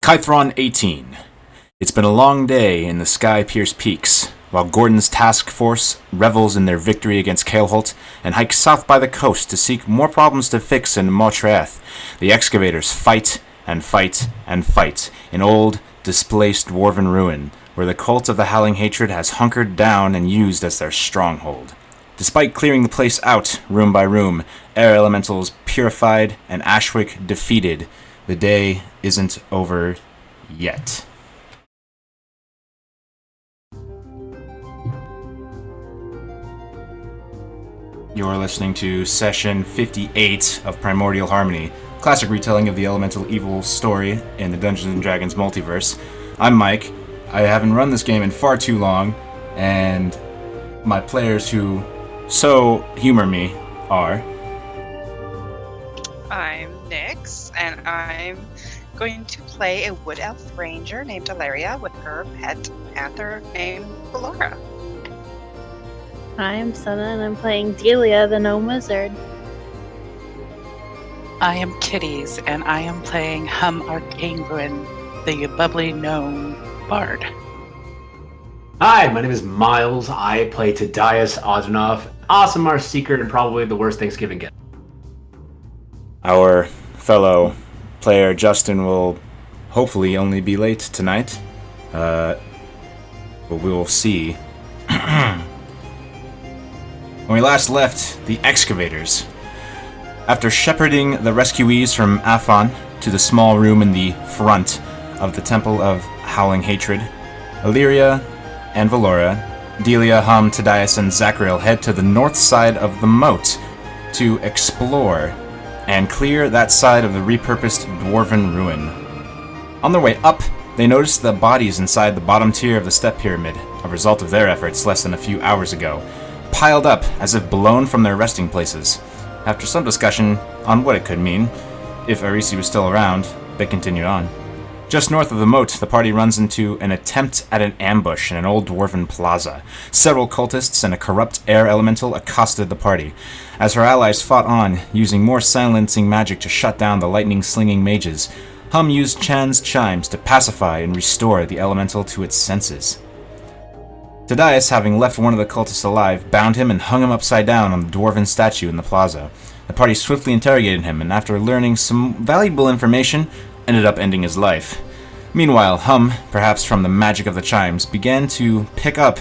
Kythron 18. It's been a long day in the sky-pierced peaks, while Gordon's task force revels in their victory against Kaelholt and hikes south by the coast to seek more problems to fix in Motraeth. The Excavators fight and fight and fight in old, displaced dwarven ruin, where the cult of the Howling Hatred has hunkered down and used as their stronghold. Despite clearing the place out, room by room, air elementals purified and Ashwick defeated, the day isn't over yet. You're listening to Session 58 of Primordial Harmony, classic retelling of the Elemental Evil story in the Dungeons & Dragons multiverse. I'm Mike. I haven't run this game in far too long, and my players who so humor me are... I'm Nyx, and I'm going to play a Wood Elf Ranger named Delaria with her pet panther named Valora. Hi, I'm Sana, and I'm playing Delia, the Gnome Wizard. I am Kitties, and I am playing Hum Arcane Ruin, the bubbly gnome bard. Hi, my name is Miles. I play Tadias Audinoff, awesome Mars Seeker, and probably the worst Thanksgiving gift. Our fellow player Justin will hopefully only be late tonight, but we will see. When we last left the Excavators, after shepherding the rescuees from Aphon to the small room in the front of the Temple of Howling Hatred, Illyria and Valora, Delia, Hum, Tadias, and Zachriel head to the north side of the moat to explore and clear that side of the repurposed dwarven ruin. On their way up, they notice the bodies inside the bottom tier of the step pyramid, a result of their efforts less than a few hours ago, piled up as if blown from their resting places. After some discussion on what it could mean, if Arisi was still around, they continued on. Just north of the moat, the party runs into an attempt at an ambush in an old dwarven plaza. Several cultists and a corrupt air elemental accosted the party. As her allies fought on, using more silencing magic to shut down the lightning-slinging mages, Hum used Chan's chimes to pacify and restore the elemental to its senses. Tadias, having left one of the cultists alive, bound him and hung him upside down on the dwarven statue in the plaza. The party swiftly interrogated him, and after learning some valuable information, ended up ending his life. Meanwhile, Hum, perhaps from the magic of the chimes, began to pick up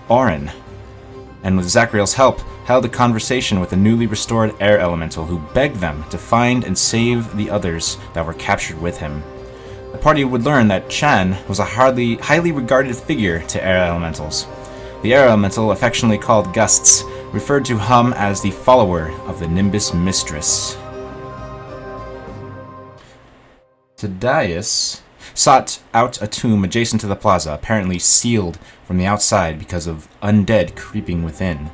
Orin, and with Zachriel's help, held a conversation with the newly restored air elemental who begged them to find and save the others that were captured with him. The party would learn that Chan was a highly regarded figure to air elementals. The air elemental, affectionately called Gusts, referred to Hum as the follower of the Nimbus Mistress. Tadias sought out a tomb adjacent to the plaza, apparently sealed from the outside because of undead creeping within.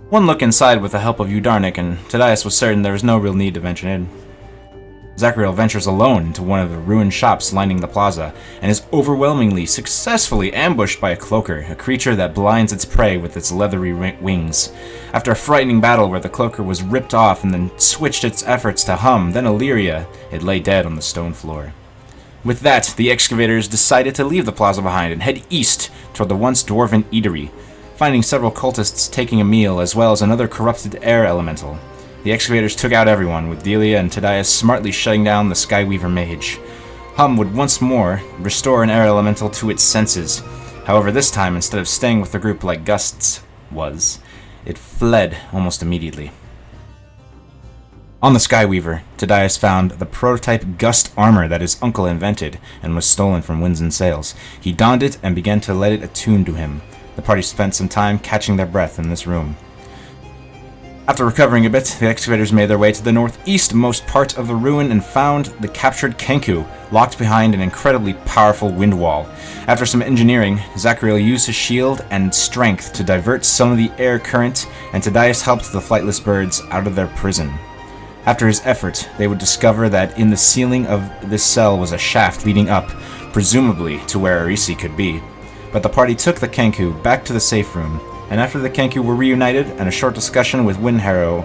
One look inside with the help of Udarnik, and Tadias was certain there was no real need to venture in. Zachriel ventures alone into one of the ruined shops lining the plaza, and is overwhelmingly successfully ambushed by a cloaker, a creature that blinds its prey with its leathery wings. After a frightening battle where the cloaker was ripped off and then switched its efforts to Hum, then Illyria, it lay dead on the stone floor. With that, the Excavators decided to leave the plaza behind and head east toward the once dwarven eatery, finding several cultists taking a meal as well as another corrupted air elemental. The Excavators took out everyone, with Delia and Tadias smartly shutting down the Skyweaver mage. Hum would once more restore an air elemental to its senses. However, this time, instead of staying with the group like Gusts was, it fled almost immediately. On the Skyweaver, Tadias found the prototype Gust armor that his uncle invented and was stolen from Winds and Sails. He donned it and began to let it attune to him. The party spent some time catching their breath in this room. After recovering a bit, the Excavators made their way to the northeastmost part of the ruin and found the captured Kenku locked behind an incredibly powerful wind wall. After some engineering, Zachriel used his shield and strength to divert some of the air current, and Tadias helped the flightless birds out of their prison. After his effort, they would discover that in the ceiling of this cell was a shaft leading up, presumably to where Arisi could be. But the party took the Kenku back to the safe room, and after the Kenku were reunited and a short discussion with Windharrow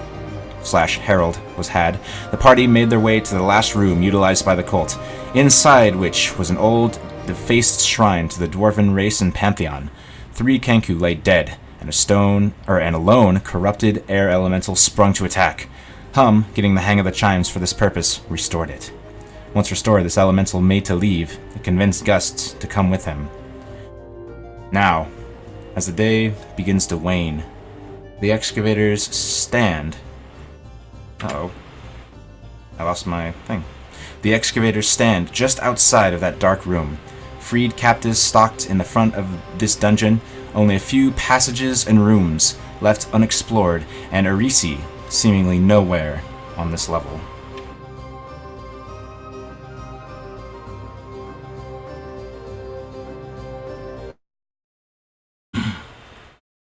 herald was had, the party made their way to the last room utilized by the cult, inside which was an old, defaced shrine to the dwarven race and pantheon. 3 Kenku lay dead, and a lone, corrupted air elemental sprung to attack. Hum, getting the hang of the chimes for this purpose, restored it. Once restored, this elemental made to leave and convinced Gust to come with him. Now, as the day begins to wane, the excavators stand... Uh-oh. I lost my thing. The excavators stand just outside of that dark room. Freed captives stalked in the front of this dungeon, only a few passages and rooms left unexplored, and Arisi seemingly nowhere on this level.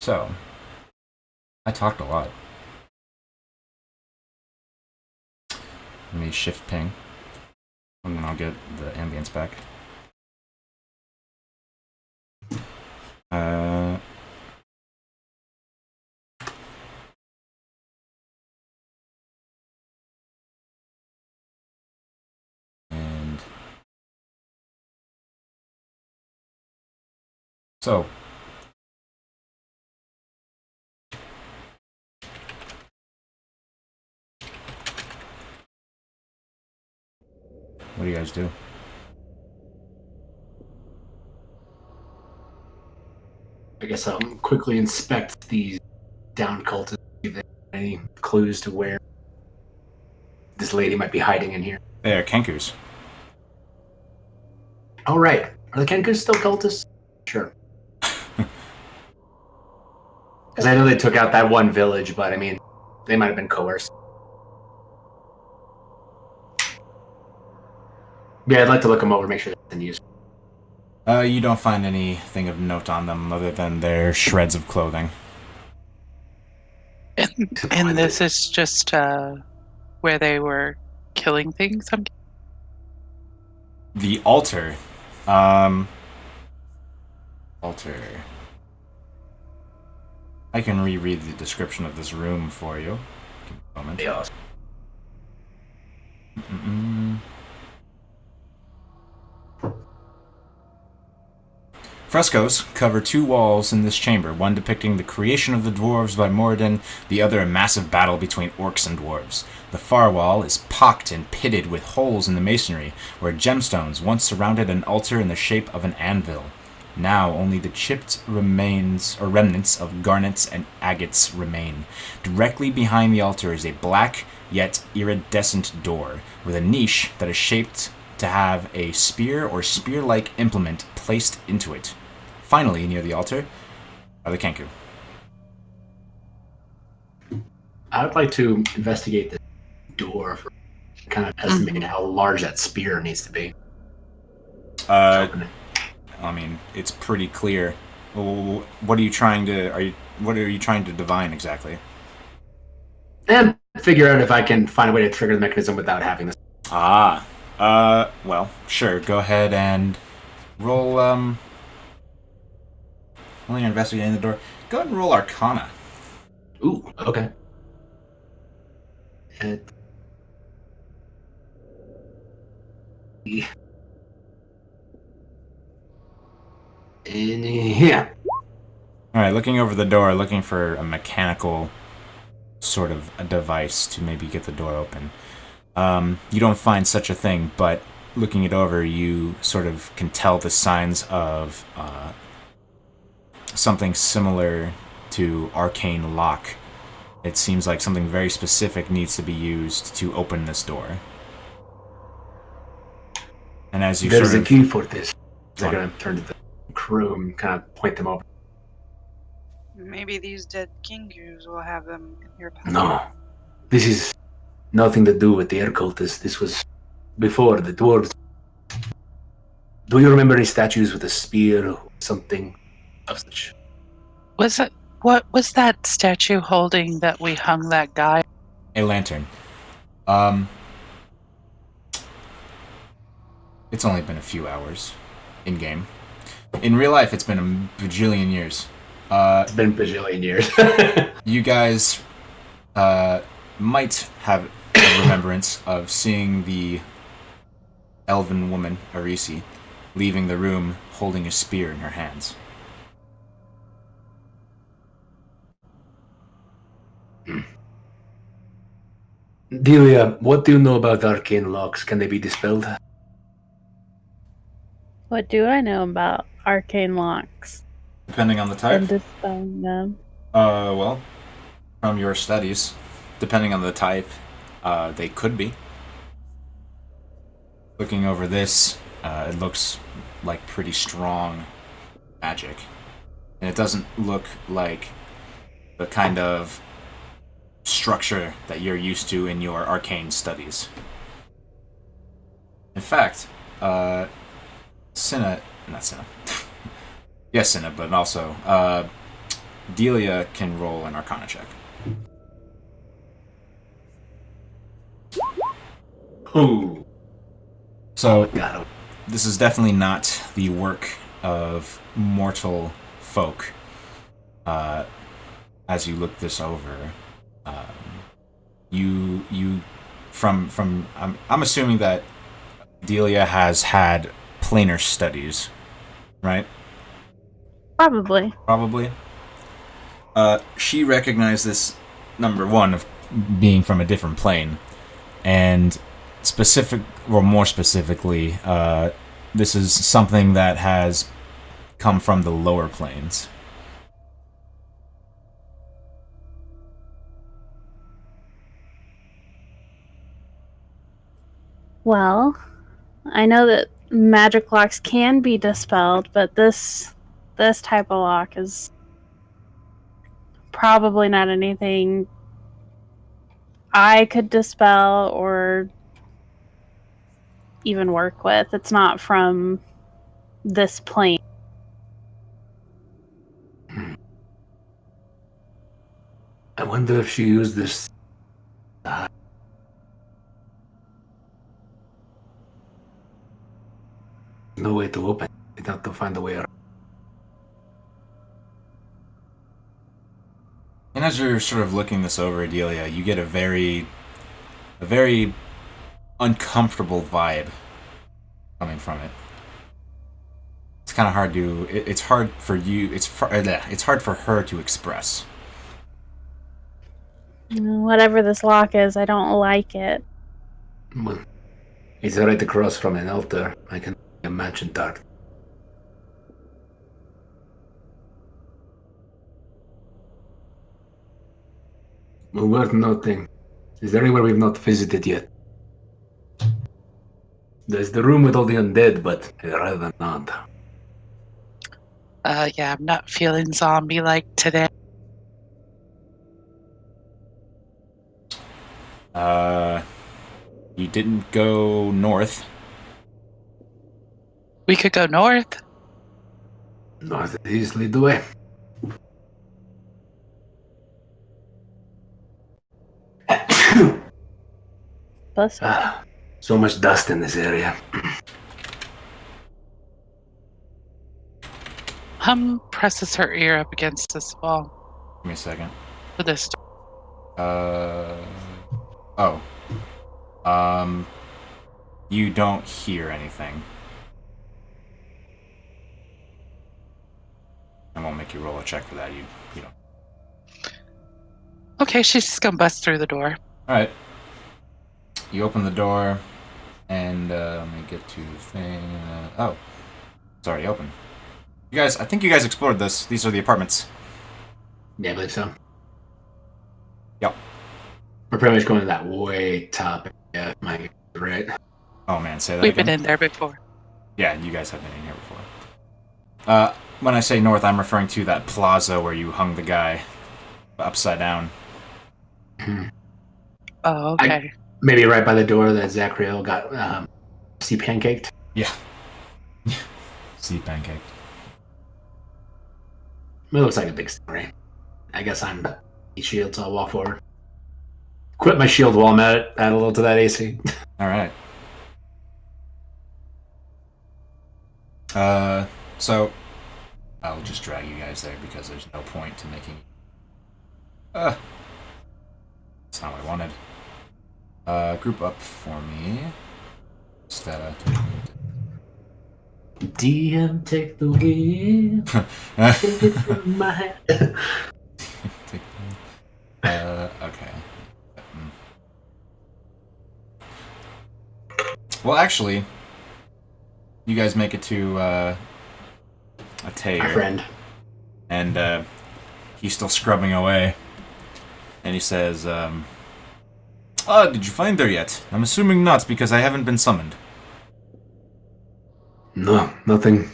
So, I talked a lot. Let me shift ping, and then I'll get the ambience back. And so, what do you guys do? I guess I'll quickly inspect these down cultists, see if there are any clues to where this lady might be hiding in here. They are Kenkus. Oh, right. Are the Kenkus still cultists? Sure. Because I know they took out that one village, but I mean, they might have been coerced. Yeah, I'd like to look them over, make sure they're in use. You don't find anything of note on them other than their shreds of clothing. And this is just where they were killing things? The altar. Altar. I can reread the description of this room for you. Give me a moment. Yeah. Frescoes cover 2 walls in this chamber, one depicting the creation of the dwarves by Moradin, the other a massive battle between orcs and dwarves. The far wall is pocked and pitted with holes in the masonry, where gemstones once surrounded an altar in the shape of an anvil. Now only the chipped remnants of garnets and agates remain. Directly behind the altar is a black yet iridescent door, with a niche that is shaped to have a spear or spear-like implement placed into it. Finally, near the altar, are the Kenku. I would like to investigate the door for kind of estimate how large that spear needs to be. I mean, it's pretty clear. What are you trying to divine exactly? And figure out if I can find a way to trigger the mechanism without having this. Well, sure. Go ahead and roll, while you're investigating the door, go ahead and roll Arcana. Ooh, okay. Yeah. Alright, looking over the door, looking for a mechanical sort of a device to maybe get the door open. You don't find such a thing, but looking it over, you sort of can tell the signs of something similar to arcane lock. It seems like something very specific needs to be used to open this door. And as you There's sort a of... key for this. They're going to turn to the crew and kind of point them over. Maybe these dead Kingus will have them in your pocket. No. This is nothing to do with the air cultists. This was before the dwarves. Do you remember any statues with a spear or something of such? What was that statue holding that we hung that guy? A lantern. It's only been a few hours in-game. In real life, it's been a bajillion years. It's been a bajillion years. You guys might have a remembrance of seeing the elven woman, Arisi, leaving the room holding a spear in her hands. Delia, what do you know about arcane locks? Can they be dispelled? What do I know about arcane locks Depending on the type? and dispelling them? Well, from your studies, depending on the type, they could be. Looking over this, it looks like pretty strong magic. And it doesn't look like the kind of structure that you're used to in your arcane studies. In fact, not Cinna. Yes, Cinna, but also, Delia can roll an Arcana check. Ooh. So, Got him. this is definitely not the work of mortal folk. As you look this over, I'm assuming that Delia has had planar studies, right? Probably. Probably. She recognized this, number one, of being from a different plane, and more specifically, this is something that has come from the lower planes. Well, I know that magic locks can be dispelled, but this type of lock is probably not anything I could dispel or even work with. It's not from this plane. I wonder if she used this. No way to open it. We'd have to find a way around. And as you're sort of looking this over, Delia, you get a very uncomfortable vibe coming from it. It's kind of hard to. It's hard for you. It's hard for her to express. Whatever this lock is, I don't like it. Well, it's right across from an altar. I can imagine dark. Well, worth noting. Is there anywhere we've not visited yet? There's the room with all the undead, but I'd rather not. Yeah, I'm not feeling zombie-like today. You didn't go north. We could go north. Northeast lead the way. Bless you. So much dust in this area. Hum presses her ear up against this wall Give me a second. for this. You don't hear anything. I won't make you roll a check for that. You don't. Okay, she's just gonna bust through the door. All right. You open the door, and let me get to the thing. Oh, it's already open. You guys, I think you guys explored this. These are the apartments. Yeah, I believe so. Yep. We're pretty much going to that way top. Yeah, my right. Oh man, say that We've again. been in there before. Yeah, you guys have been in here before. When I say north, I'm referring to that plaza where you hung the guy upside down. Oh, okay. Maybe right by the door that Zachriel got sea pancaked. Yeah. Sea pancake. It looks like a big story. I guess I'm shield, so I'll walk forward. Quit my shield while I'm at it. Add a little to that AC. All right. So I'll just drag you guys there because there's no point to making. That's not what I wanted. Group up for me. Just, DM, take the wheel. Take it from my hand. okay. Well, actually, you guys make it to a My Tayer, friend. and he's still scrubbing away. And he says, did you find her yet? I'm assuming not, because I haven't been summoned. No, nothing.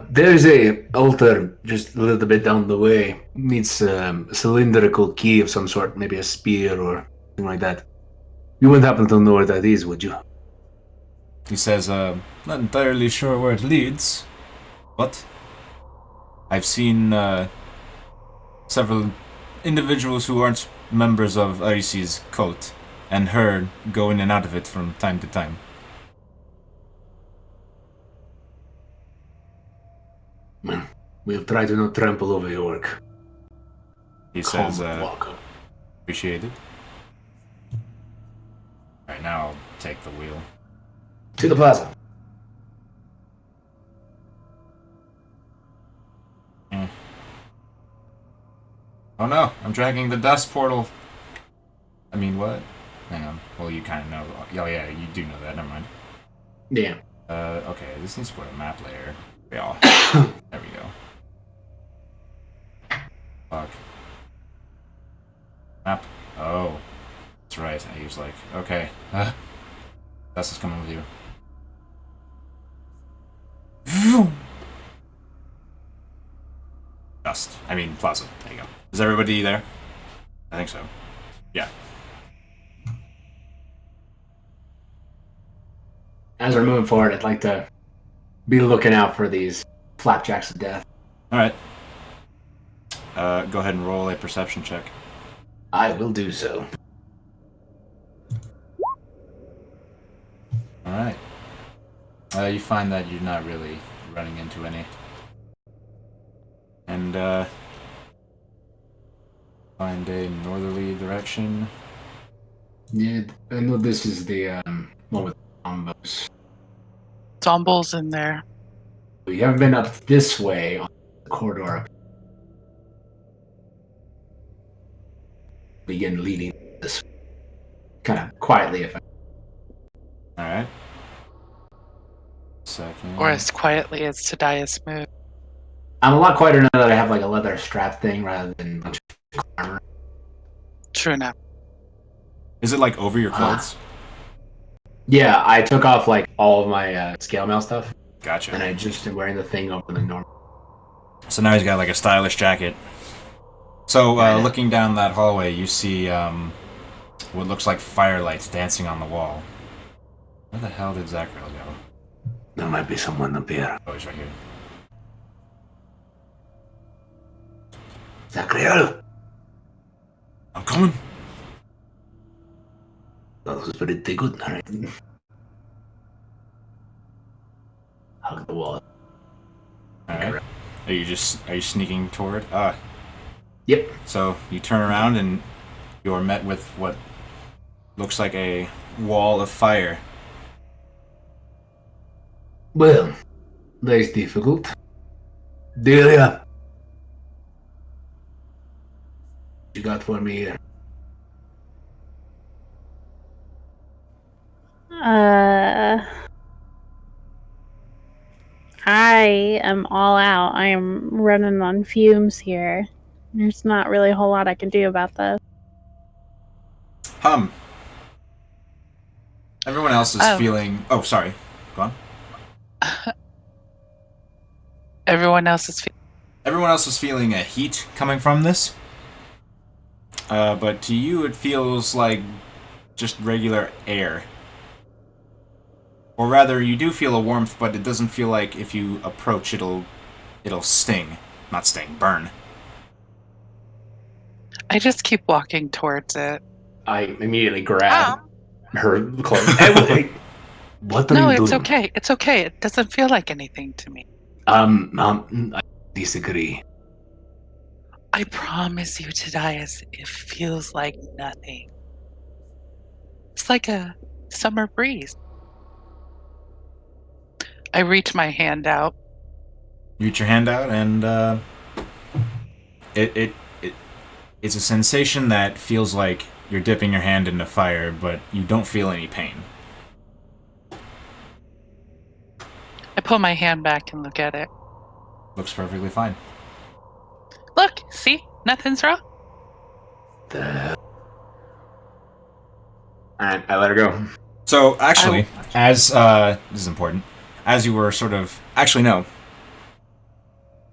There's a altar just a little bit down the way. Needs a cylindrical key of some sort, maybe a spear or something like that. You wouldn't happen to know where that is, would you? He says, not entirely sure where it leads, but I've seen several individuals who aren't members of Arisi's cult, and her go in and out of it from time to time. We'll try to not trample over your work. He says, Calm, Walker. appreciate it. Alright, now I'll take the wheel. To the plaza. Oh no, I'm dragging the dust portal. I mean, what? Hang on. Well, you kind of know. Oh yeah, you do know that. Never mind. Yeah. Okay, this needs to go to map layer. Yeah. There we go. Fuck. Map. Oh. That's right. I use, like, okay. Dust is coming with you. Dust. I mean, plaza. There you go. Is everybody there? I think so. Yeah. As we're moving forward, I'd like to be looking out for these flapjacks of death. Alright. Go ahead and roll a perception check. I will do so. Alright. You find that you're not really running into any. And, find a northerly direction. Yeah, I know this is the one with combos. Zombo's in there. We haven't been up this way on the corridor. Begin leading this kind of quietly, if I. Alright. Second. Or as quietly as Tadias moved. I'm a lot quieter now that I have like a leather strap thing rather than a bunch of armor. True enough. Is it like over your clothes? Yeah, I took off like all of my scale mail stuff, Gotcha. and I just am wearing the thing over the normal. So now he's got like a stylish jacket. So Yeah. looking down that hallway, you see what looks like firelights dancing on the wall. Where the hell did Zachriel go? There might be someone up here. Oh, he's right here. Zachriel! I'm coming. That was pretty good, right? Hug the wall. Alright. Are you sneaking toward? Yep. So you turn around and you're met with what looks like a wall of fire. Well, that is difficult. Delia! What you got for me here? I am all out. I am running on fumes here. There's not really a whole lot I can do about this. Everyone else is feeling... Oh, sorry. Go on. Everyone else is feeling a heat coming from this. But to you, it feels like just regular air. Or rather, you do feel a warmth, but it doesn't feel like if you approach, it'll sting. Not sting, burn. I just keep walking towards it. I immediately grab her clothes. Hey, what are No, you it's doing? okay. It's okay. It doesn't feel like anything to me. I disagree. I promise you, Tadias, it feels like nothing. It's like a summer breeze. I reach my hand out. You reach your hand out, and it's a sensation that feels like you're dipping your hand into fire, but you don't feel any pain. I pull my hand back and look at it. Looks perfectly fine. Look, see? Nothing's wrong. Alright, I let her go. So, actually, as, this is important, as you were sort of, actually, no.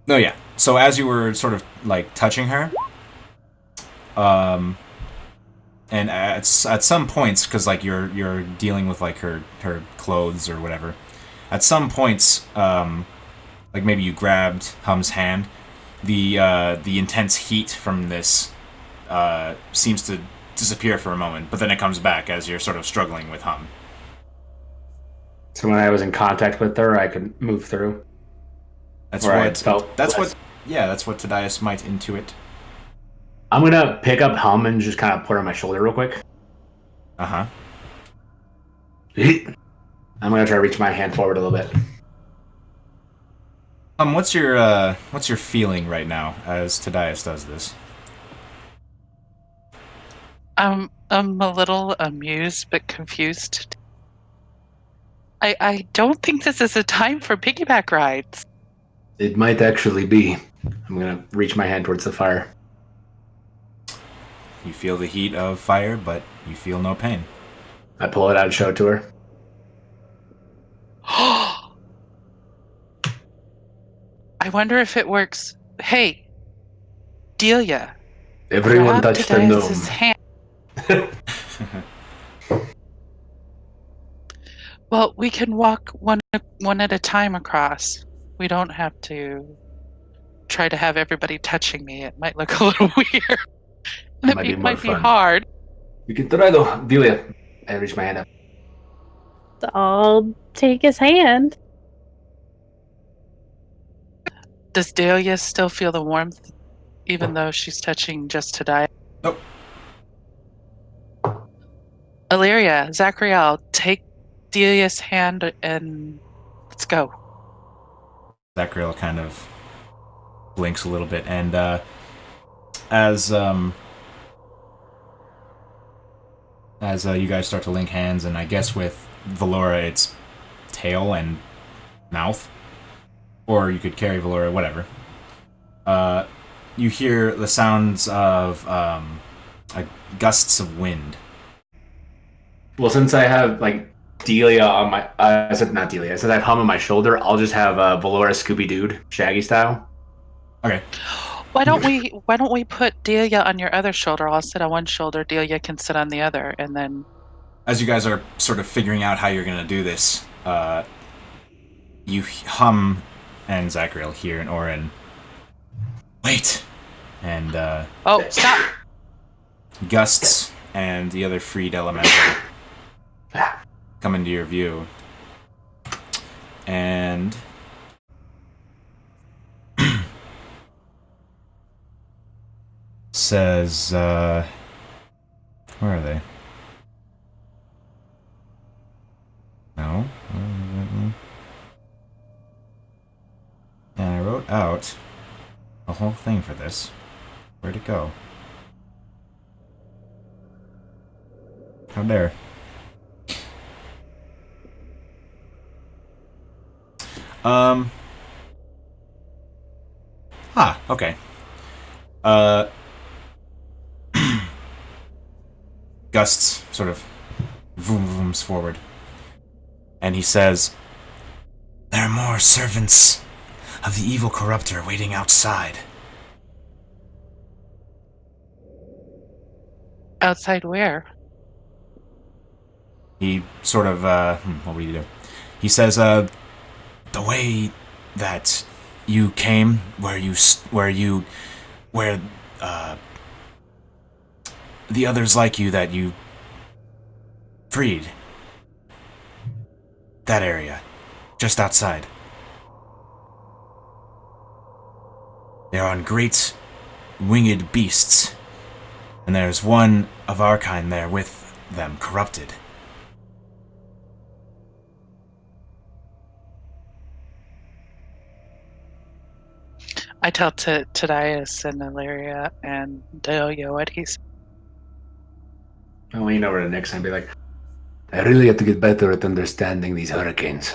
No, yeah. So, as you were sort of, like, touching her, and at some points, because, like, you're dealing with, like, her clothes or whatever, at some points, like, maybe you grabbed Hum's hand, the intense heat from this, seems to disappear for a moment, but then it comes back as you're sort of struggling with Hum. So when I was in contact with her, I could move through. That's Right, what. felt That's less. what. Yeah, that's what Tadias might intuit. I'm gonna pick up Hum and just kind of put her on my shoulder real quick. Uh huh. I'm gonna try to reach my hand forward a little bit. What's your feeling right now as Tadias does this? I'm a little amused but confused. I don't think this is a time for piggyback rides. It might actually be. I'm gonna reach my hand towards the fire. You feel the heat of fire, but you feel no pain. I pull it out and show it to her. I wonder if it works. Hey, Delia. Everyone grab touched the gnome. Tadias's hand. Well, we can walk one at a time across. We don't have to try to have everybody touching me. It might look a little weird. And It might be more might be fun. hard. We can try though. Delia. I reach my hand up. I'll take his hand. Does Delia still feel the warmth, even though she's touching just Tadias? Nope. Illyria, Zachariel, take Delia's hand and let's go. Zachariel kind of blinks a little bit, and as you guys start to link hands, and I guess with Valora it's tail and mouth, or you could carry Valora, whatever. You hear the sounds of gusts of wind. Well, since I have like Delia on my, I said not Delia. Since I have Hum on my shoulder, I'll just have Valora Scooby Doo Shaggy style. Okay. Why don't we put Delia on your other shoulder? I'll sit on one shoulder, Delia can sit on the other, and then As you guys are sort of figuring out how you're going to do this, you Hum and Zachariel hear an Orin. Wait! And oh, stop! gusts and the other freed elemental come into your view. And says, where are they? No. And I wrote out a whole thing for this. Where'd it go? How dare. Okay. Gusts sort of vooms forward. And he says, "There are more servants of the evil corruptor waiting outside." Outside where? He sort of, what would he do? He says, the way that you came, where the others like you that you freed. That area. Just outside. They are on great winged beasts. And there's one of our kind there with them, corrupted. I tell Tadias and Ilaria and Delia what he's. I'll lean over the next time and be like, I really have to get better at understanding these hurricanes.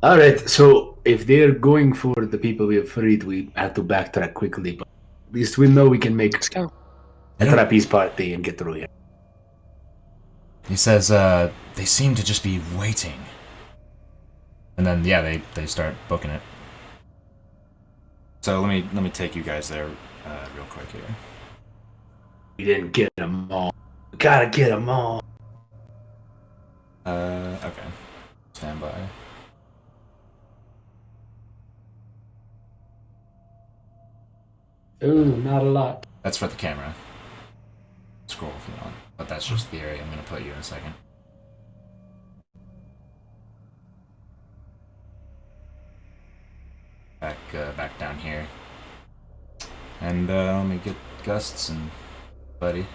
Alright, so if they're going for the people we have freed, we have to backtrack quickly, but at least we know we can make Let's go. a trapeze party and get through here. He says, they seem to just be waiting. And then, yeah, they start booking it. So let me take you guys there real quick here. We didn't get them all. We gotta get them all. Okay. Stand by. Ooh, not a lot. That's for the camera. Scroll if you want. But that's just the area I'm going to put you in a second. Back down here. And let me get Gusts and Buddy.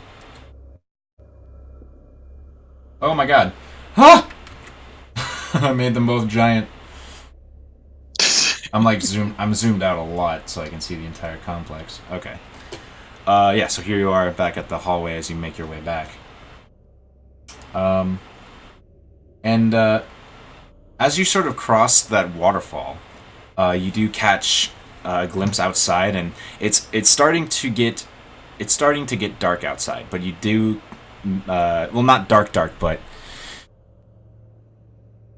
Oh my god. Huh! I made them both giant. I'm zoomed out a lot so I can see the entire complex. Okay. Yeah, so here you are back at the hallway as you make your way back. As you sort of cross that waterfall, you do catch a glimpse outside, and it's starting to get dark outside. But you do, well, not dark, but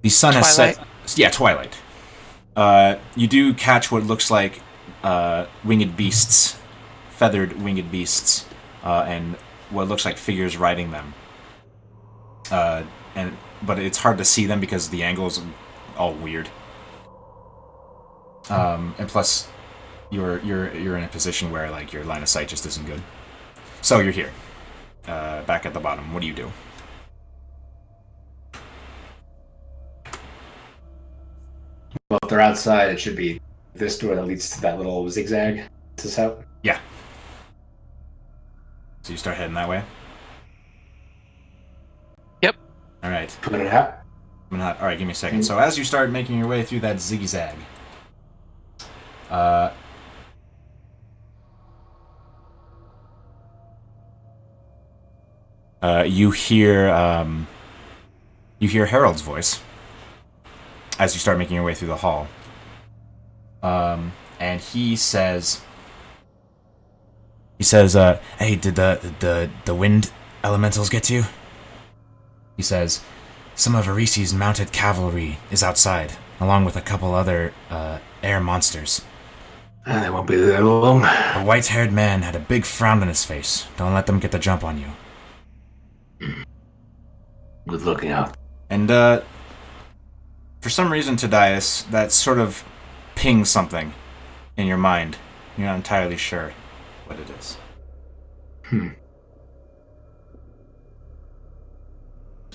the sun has set. Yeah, twilight. You do catch what looks like winged beasts, feathered winged beasts, and what looks like figures riding them. But it's hard to see them because the angle's all weird. And plus, you're in a position where like your line of sight just isn't good. So you're here, back at the bottom. What do you do? Well, if they're outside, it should be this door that leads to that little zigzag. Is this out? Yeah. So you start heading that way? Yep. Alright. Put it out. Alright, give me a second. So as you start making your way through that zigzag, you hear Harold's voice as you start making your way through the hall. And he says, hey, did the wind elementals get to you? He says, some of Arisi's mounted cavalry is outside, along with a couple other air monsters. They won't be there long. The white-haired man had a big frown on his face. Don't let them get the jump on you. Good looking out. And, for some reason, Tadias, that sort of pings something in your mind. You're not entirely sure what it is.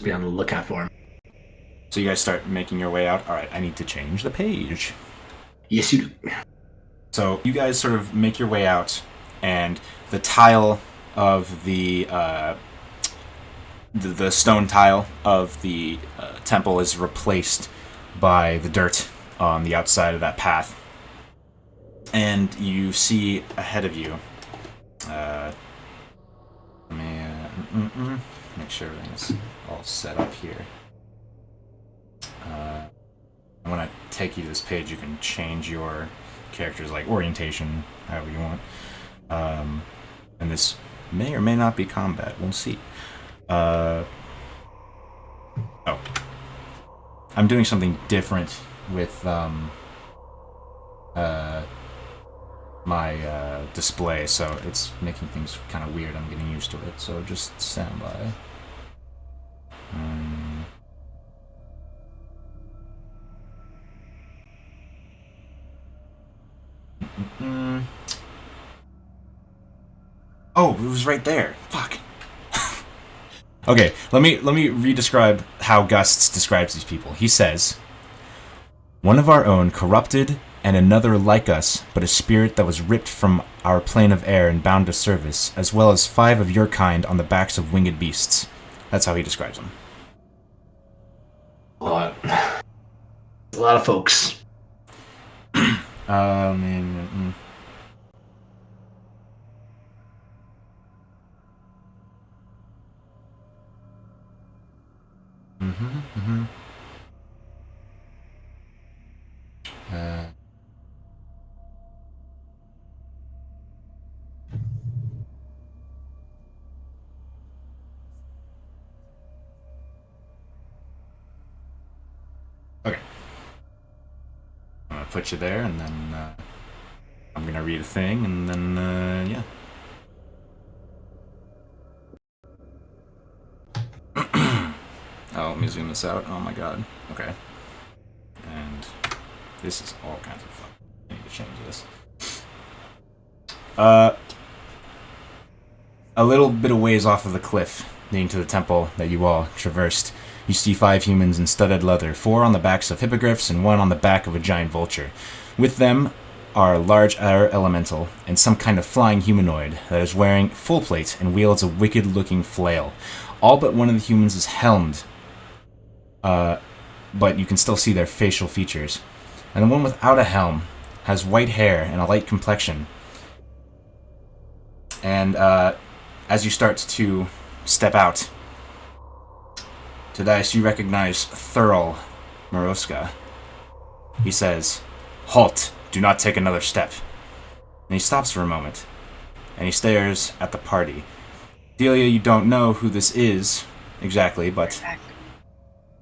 Be on the lookout for him. So you guys start making your way out. Alright, I need to change the page. Yes, you do. So you guys sort of make your way out, and the tile of the stone tile of the temple is replaced by the dirt on the outside of that path. And you see ahead of you, let me make sure everything's all set up here. When I take you to this page, you can change your character's like orientation however you want. And this may or may not be combat. We'll see. Oh. I'm doing something different with my display, so it's making things kind of weird. I'm getting used to it, so just stand by. Oh, it was right there. Fuck. Okay, let me re-describe how Gusts describes these people. He says, one of our own corrupted and another like us, but a spirit that was ripped from our plane of air and bound to service, as well as 5 of your kind on the backs of winged beasts. That's how he describes them. A lot. A lot of folks. Okay. I'm gonna put you there, and then I'm gonna read a thing, and then yeah. Oh, let me zoom this out. Oh my god. Okay. And this is all kinds of fun. I need to change this. A little bit of ways off of the cliff, leading to the temple that you all traversed, you see 5 humans in studded leather, 4 on the backs of hippogriffs and 1 on the back of a giant vulture. With them are a large air elemental and some kind of flying humanoid that is wearing full plate and wields a wicked-looking flail. All but one of the humans is helmed, but you can still see their facial features. And the one without a helm has white hair and a light complexion. And as you start to step out, Tadias, you recognize Thurl Moroska. He says, "Halt! Do not take another step." And he stops for a moment, and he stares at the party. Delia, you don't know who this is exactly, but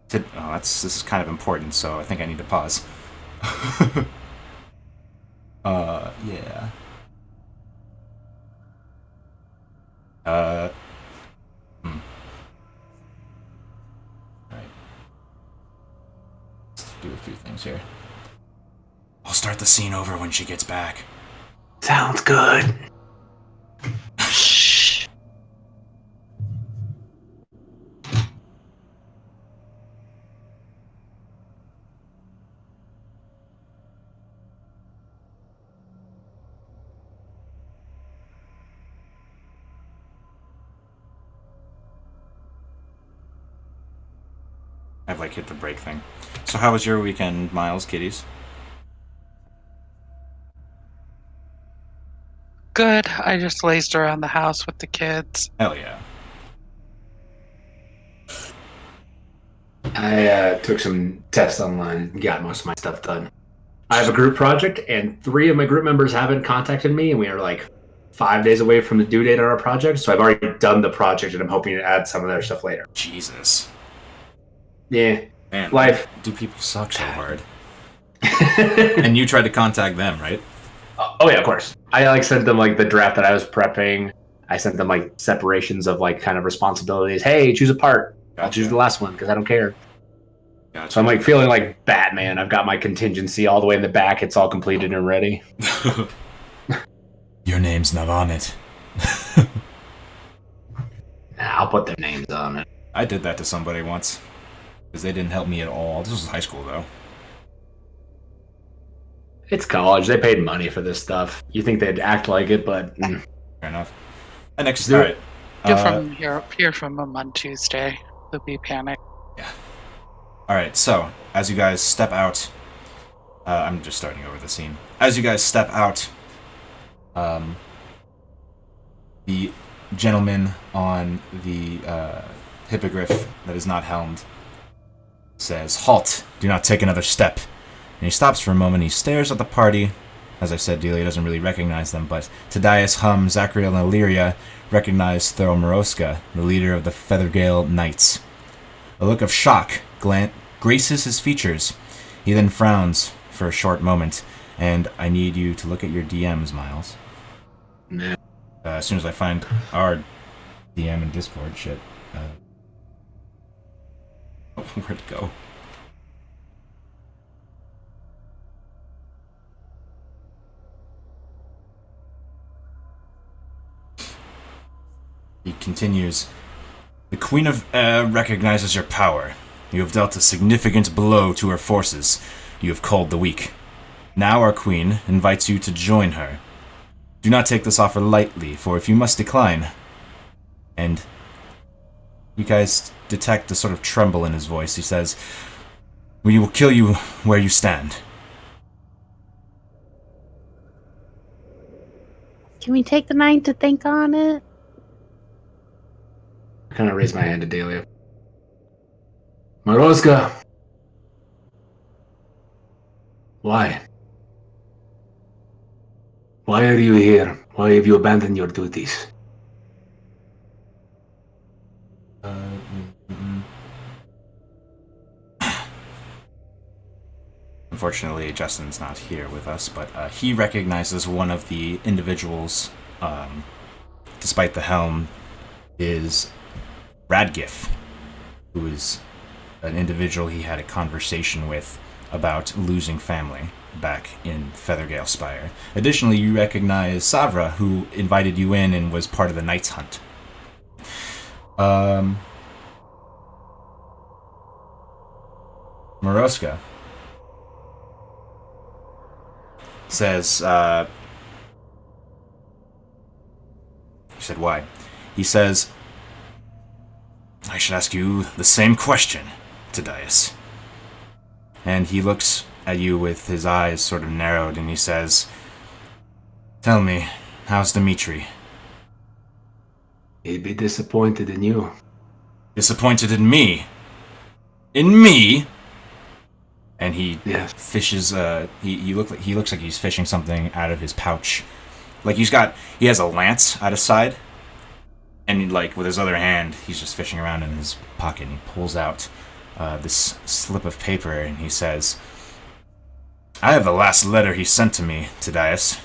this is kind of important, so I think I need to pause. Yeah. Right. Let's do a few things here. I'll start the scene over when she gets back. Sounds good. Shh. I've hit the break thing. So how was your weekend, Miles, kiddies? Good. I just lazed around the house with the kids. Hell yeah. I took some tests online and got most of my stuff done. I have a group project, and 3 of my group members haven't contacted me, and we are 5 days away from the due date on our project, so I've already done the project, and I'm hoping to add some of their stuff later. Jesus. Yeah. Man, Life. Do people suck so hard? And you tried to contact them, right? Oh yeah, of course. I sent them the draft that I was prepping. I sent them separations of kind of responsibilities. Hey, choose a part. Gotcha. I'll choose the last one because I don't care. Gotcha. So I'm feeling like Batman. I've got my contingency all the way in the back. It's all completed and ready. Your name's not on it. I'll put their names on it. I did that to somebody once. Because they didn't help me at all. This was high school, though. It's college. They paid money for this stuff. You think they'd act like it, but... Fair enough. And next, Do alright. Hear from them on Tuesday. There'll be panic. Yeah. Alright, so, as you guys step out... I'm just starting over the scene. As you guys step out, the gentleman on the hippogriff that is not helmed says, "Halt! Do not take another step." And he stops for a moment. He stares at the party. As I said, Delia doesn't really recognize them, but Tadias, Hum, Zachariel, and Illyria recognize Thurl Moroska, the leader of the Feathergale Knights. A look of shock graces his features. He then frowns for a short moment, and I need you to look at your DMs, Miles. Nah. As soon as I find our DM in Discord, shit. Where'd it go? He continues, "The Queen of Air recognizes your power. You have dealt a significant blow to her forces. You have culled the weak. Now our queen invites you to join her. Do not take this offer lightly, for if you must decline, and you guys detect a sort of tremble in his voice, he says, we will kill you where you stand. Can we take the night to think on it? I kind of raise my hand to Dahlia. Maroska! Why? Why are you here? Why have you abandoned your duties? Unfortunately, Justin's not here with us, but he recognizes one of the individuals, despite the helm, is Radgif, who is an individual he had a conversation with about losing family back in Feathergale Spire. Additionally, you recognize Savra, who invited you in and was part of the Knights Hunt. Maroska says, he said, why? He says, I should ask you the same question, Tadias. And he looks at you with his eyes sort of narrowed, and he says, tell me, how's Dimitri? He'd be disappointed in you. Disappointed in me? In me? And he fishes. He looks like he's fishing something out of his pouch, like he has a lance at his side, and like with his other hand, he's just fishing around in his pocket. And he pulls out this slip of paper, and he says, "I have the last letter he sent to me, Tadias.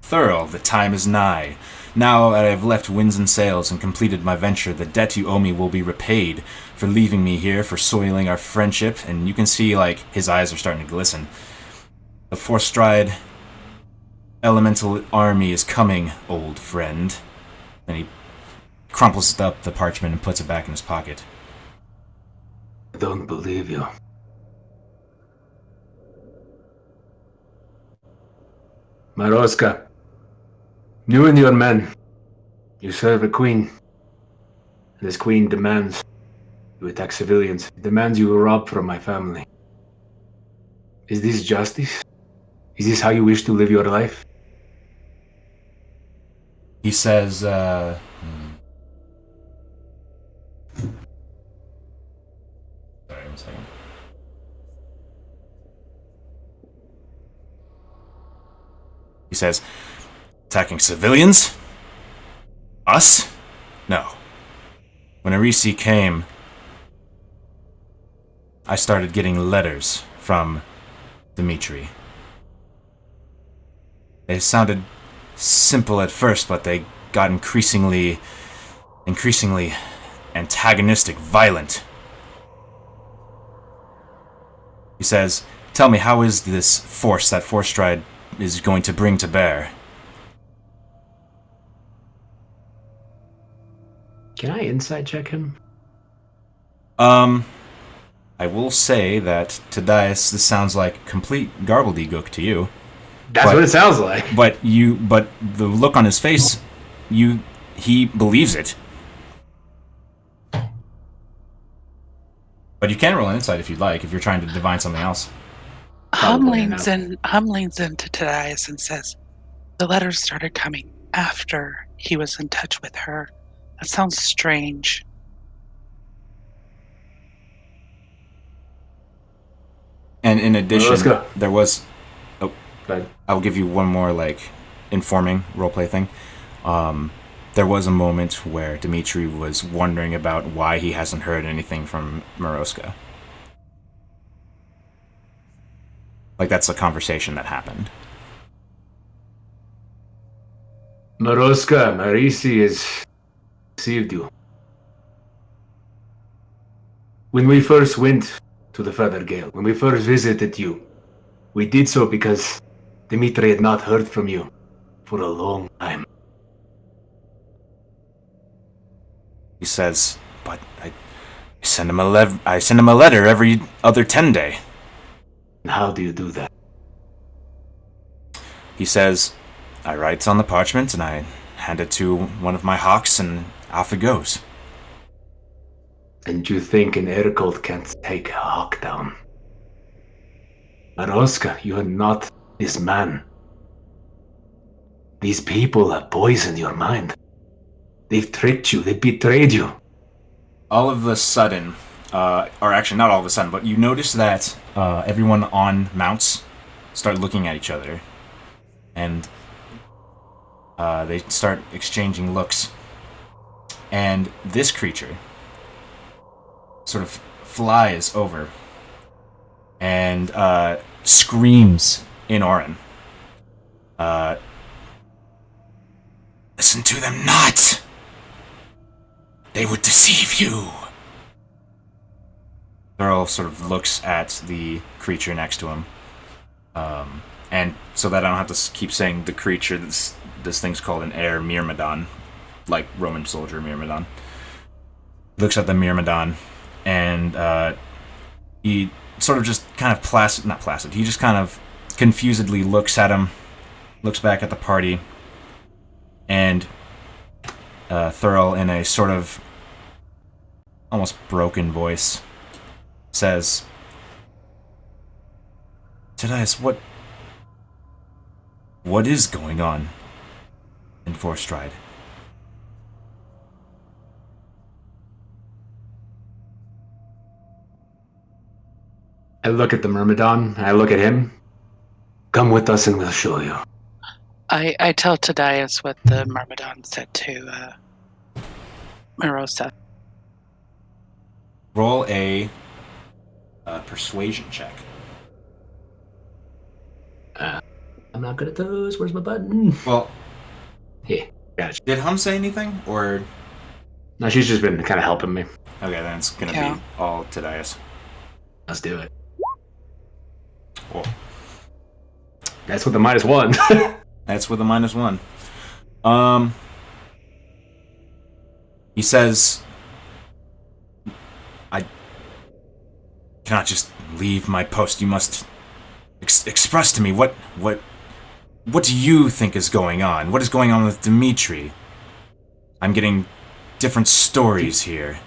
Thurl, the time is nigh. Now that I have left winds and sails and completed my venture, the debt you owe me will be repaid for leaving me here, for soiling our friendship." And you can see, like, his eyes are starting to glisten. "The four-stride elemental army is coming, old friend." And he crumples up the parchment and puts it back in his pocket. I don't believe you. Maroska, you and your men, you serve a queen. And this queen demands you attack civilians. Demands you rob from my family. Is this justice? Is this how you wish to live your life? He says, Sorry, 1 second. He says, attacking civilians? Us? No. When Arisi came, I started getting letters from Dimitri. They sounded simple at first, but they got increasingly antagonistic, violent. He says, tell me, how is this force that Four-Stride is going to bring to bear? Can I insight check him? I will say that, Tadias, this sounds like complete garbledy-gook to you. That's what it sounds like. But the look on his face, he believes it. But you can roll an insight if you'd like, if you're trying to divine something else. Hum leans into Tadias and says, the letters started coming after he was in touch with her. That sounds strange. And in addition, let's go. there was... But I'll give you one more, informing roleplay thing. There was a moment where Dimitri was wondering about why he hasn't heard anything from Maroska. That's a conversation that happened. Maroska, Marisi has deceived you. When we first went to the Feathergale, when we first visited you, we did so because Dimitri had not heard from you for a long time. He says, but I send him a letter every other 10 day. And how do you do that? He says, I write on the parchment and I hand it to one of my hawks and off it goes. And you think an air cult can't take a hawk down? Maroska, you are not this man. These people have poisoned your mind. They've tricked you, they betrayed you. All of a sudden, or actually not all of a sudden, but you notice that everyone on mounts start looking at each other. And they start exchanging looks. And this creature sort of flies over and screams in Orin. Listen to them not! They would deceive you! Thurl sort of looks at the creature next to him. And so that I don't have to keep saying the creature, this thing's called an air Myrmidon, like Roman soldier Myrmidon. Looks at the Myrmidon, and he sort of just kind of not placid, he just kind of confusedly looks at him, looks back at the party, and Thurl, in a sort of almost broken voice, says, Tedious, what is going on in Forstride? I look at the Myrmidon, I look at him. Come with us and we'll show you. I tell Tadias what the Myrmidon said to Marosa. Roll a persuasion check. I'm not good at those. Where's my button? Well, Yeah, gotcha. did Hum say anything, or? No, she's just been kind of helping me. Okay, then it's gonna Yeah. be all Tedias. Let's do it. Cool. That's with the -1. That's with a -1. He says, I cannot just leave my post. You must express to me what do you think is going on? What is going on with Dimitri? I'm getting different stories here.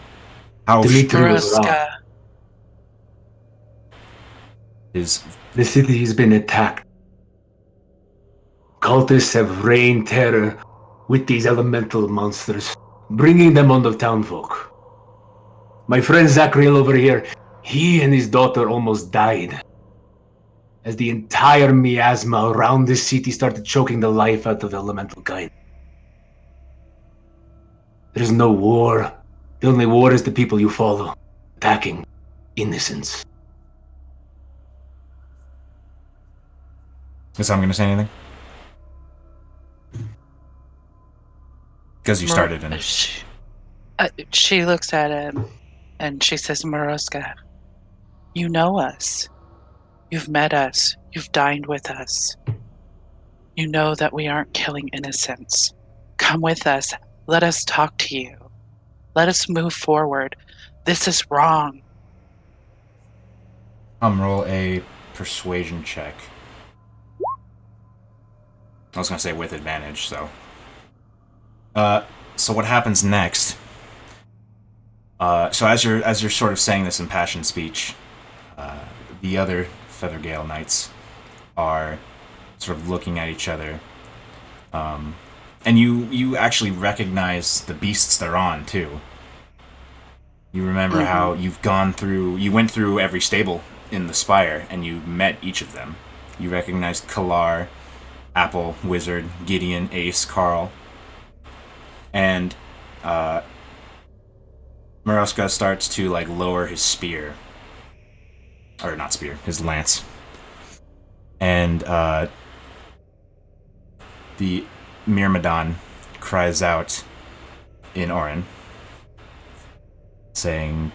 How Dimitri was wrong. Maroska. is The city has been attacked. Cultists have rained terror with these elemental monsters, bringing them on the townfolk. My friend Zachriel over here, he and his daughter almost died as the entire miasma around this city started choking the life out of elemental kind. There's no war. The only war is the people you follow, attacking innocents. is Hum gonna say anything? Because you started in. She looks at him and she says, Maroska, you know us. You've met us. You've dined with us. You know that we aren't killing innocents. Come with us. Let us talk to you. Let us move forward. This is wrong. Roll a persuasion check. I was gonna say with advantage, so. So what happens next? So as you're sort of saying this impassioned speech, the other Feathergale Knights are sort of looking at each other, and you actually recognize the beasts they're on too. You remember how you went through every stable in the Spire, and you met each of them. You recognized Kalar, Apple, Wizard, Gideon, Ace, Carl. And Maroska starts to like lower his spear. Or not spear, his lance. And the Myrmidon cries out in Orin, saying,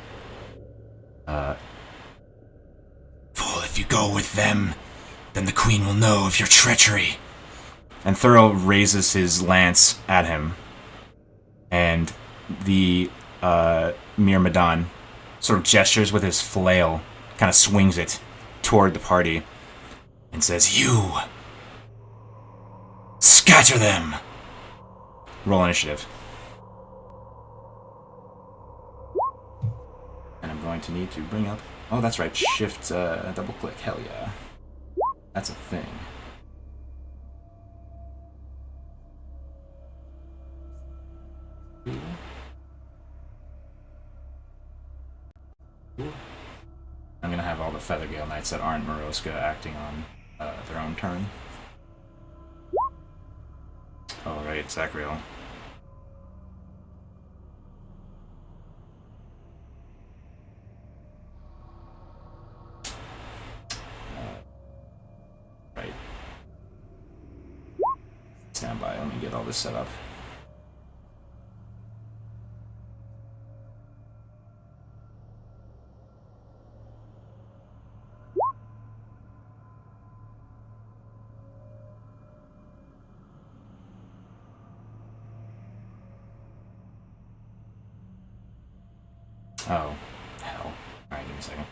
Fool, if you go with them, then the Queen will know of your treachery. And Thurl raises his lance at him. And the Myrmidon sort of gestures with his flail, kind of swings it toward the party, and says, "You! Scatter them!" Roll initiative. And I'm going to need to bring up... Oh, that's right. Shift, double click. Hell yeah. That's a thing. I'm gonna have all the Feathergale Knights that aren't Moroska acting on their own turn. Oh, right, Zachriel. Right. Stand by, let me get all this set up. Oh, hell. Alright, give me a second.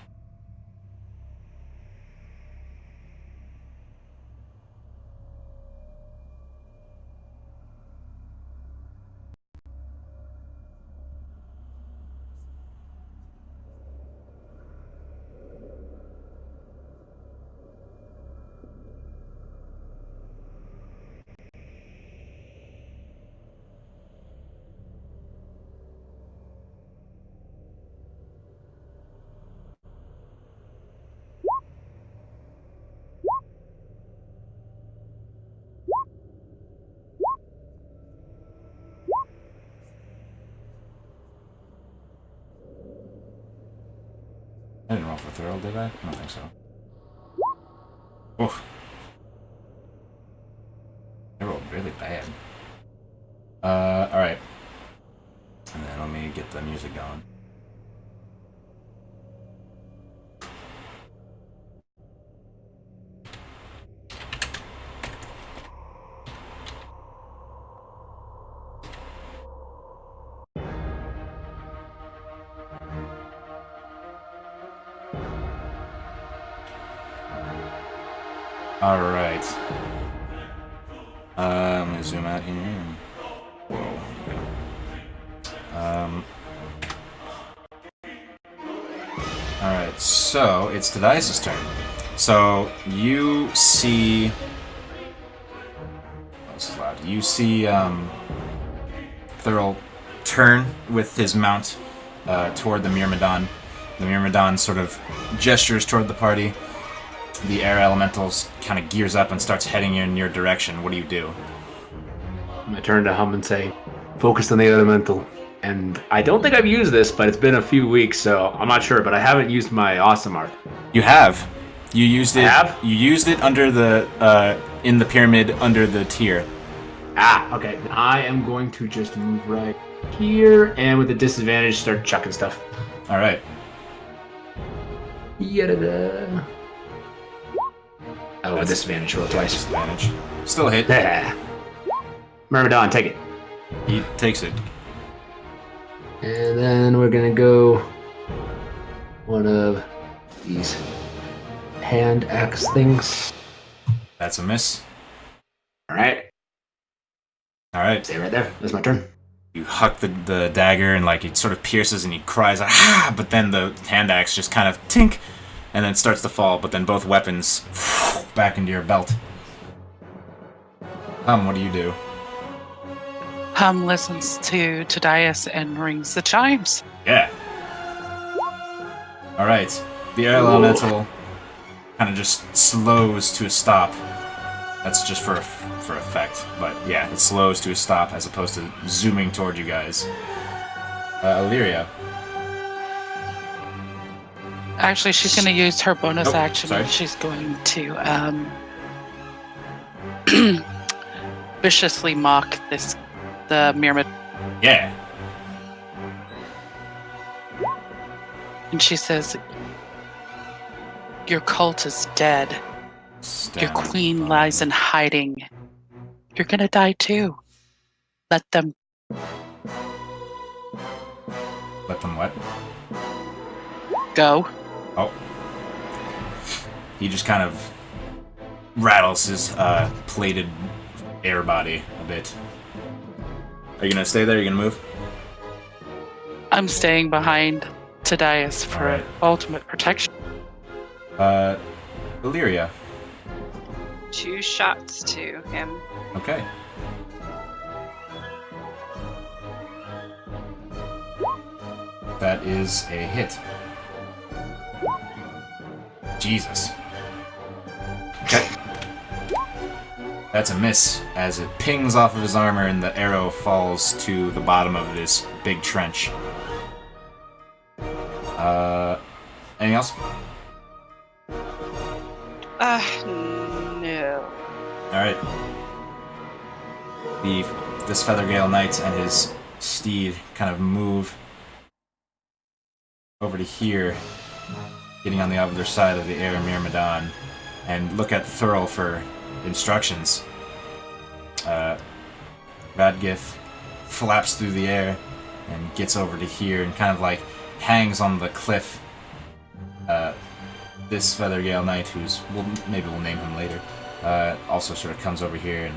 I didn't roll for Thurl, did I? I don't think so. Oof. I rolled really bad. Alright. And then let me get the music going. Alright. I'm gonna zoom out here. Whoa. Alright, so it's Tadias' turn. So you see... Oh, this is loud. You see Thurl turn with his mount toward the Myrmidon. The Myrmidon sort of gestures toward the party. The air elementals kind of gears up and starts heading in your direction. What do you do? I turn to hum and say, "Focus on the elemental." And I don't think I've used this, but it's been a few weeks, so I'm not sure. But I haven't used my awesome art. You have. You used it. I have? You used it under the in the pyramid under the tier. Ah, okay. I am going to just move right here, and with a disadvantage, start chucking stuff. All right. Yada. Oh, with disadvantage, roll twice. Disadvantage. Still a hit. Yeah. Myrmidon, take it. He takes it. And then we're gonna go one of these hand axe things. That's a miss. Alright. All right. Stay right there. That's my turn. You huck the dagger and like it sort of pierces and he cries out, "Ah!" But then the hand axe just kind of tink and then starts to fall, but then both weapons back into your belt. What do you do? Hum listens to Tadias and rings the chimes. Yeah. All right. The air elemental kind of just slows to a stop. That's just for effect, but yeah, it slows to a stop as opposed to zooming toward you guys. Illyria. Actually, she's going to use her bonus Oh, action. sorry. She's going to viciously mock the Myrmid. Yeah. And she says, "Your cult is dead. Your queen lies in hiding. You're gonna die too. Let them." Let them what? Go. Oh. He just kind of rattles his plated air body a bit. Are you gonna stay there? Are you gonna move? I'm staying behind Tadias for Alright. ultimate protection. Illyria. 2 shots to him. Okay. That is a hit. Jesus. Okay. That's a miss, as it pings off of his armor and the arrow falls to the bottom of this big trench. Anything else? No. Alright. This Feathergale Knight and his steed kind of move over to here, getting on the other side of the Air Myrmidon, and look at Thurl for instructions. Radgith flaps through the air and gets over to here and kind of like hangs on the cliff. This Feathergale Knight, maybe we'll name him later, also sort of comes over here, and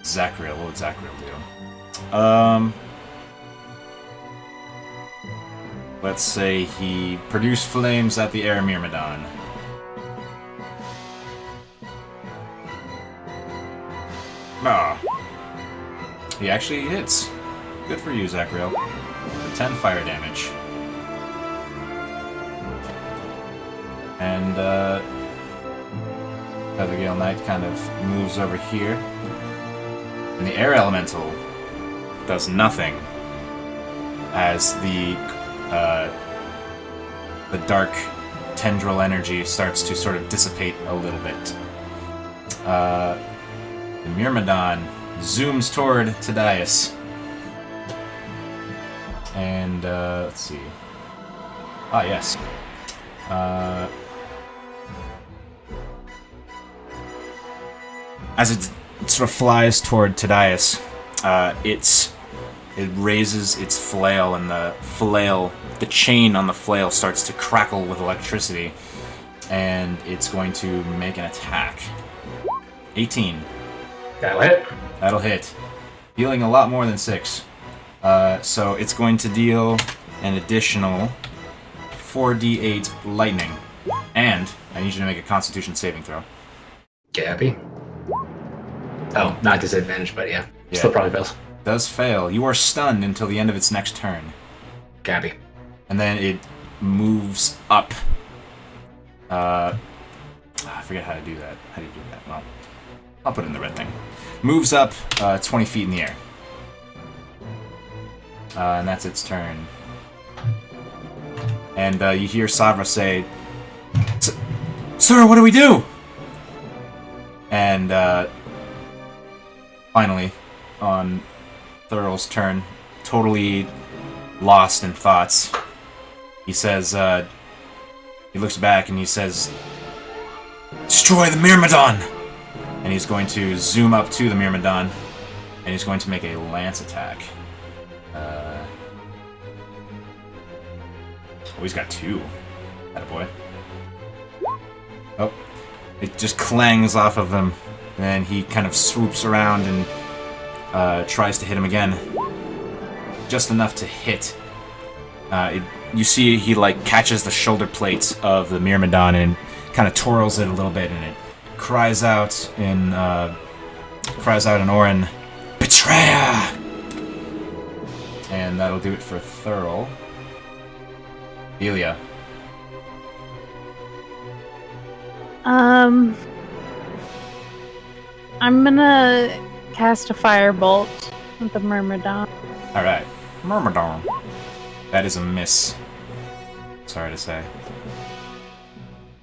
Zachriel, what would Zachriel do? Let's say he produced flames at the Air Myrmidon. Ah. He actually hits. Good for you, Zachriel. For 10 fire damage. And, Feathergale Knight kind of moves over here. And the Air Elemental does nothing as the dark tendril energy starts to sort of dissipate a little bit. The Myrmidon zooms toward Tadias. And, let's see. Ah, yes. As it sort of flies toward Tadias, it raises its flail, and the chain on the flail starts to crackle with electricity, and it's going to make an attack. 18. That'll hit. That'll hit. Dealing a lot more than 6. So it's going to deal an additional 4d8 lightning. And I need you to make a Constitution saving throw. Gabby. Oh, not disadvantage, but yeah. Still probably fails. Does fail. You are stunned until the end of its next turn. Gabby. And then it moves up. I forget how to do that. How do you do that? Well, I'll put it in the red thing. Moves up 20 feet in the air. And that's its turn. And you hear Savra say, "Sir, what do we do?" And finally, on Thurl's turn, totally lost in thoughts, he says, he looks back and he says, "Destroy the Myrmidon!" And he's going to zoom up to the Myrmidon, and he's going to make a lance attack. Oh, he's got 2. Attaboy. Oh, it just clangs off of him, and then he kind of swoops around and tries to hit him again. Just enough to hit. You see he like catches the shoulder plates of the Myrmidon and kind of twirls it a little bit, and it cries out in Orin, "Betrayer!" And that'll do it for Thurl. Delia. I'm gonna cast a firebolt with the Myrmidon. Alright. Myrmidon. That is a miss. Sorry to say.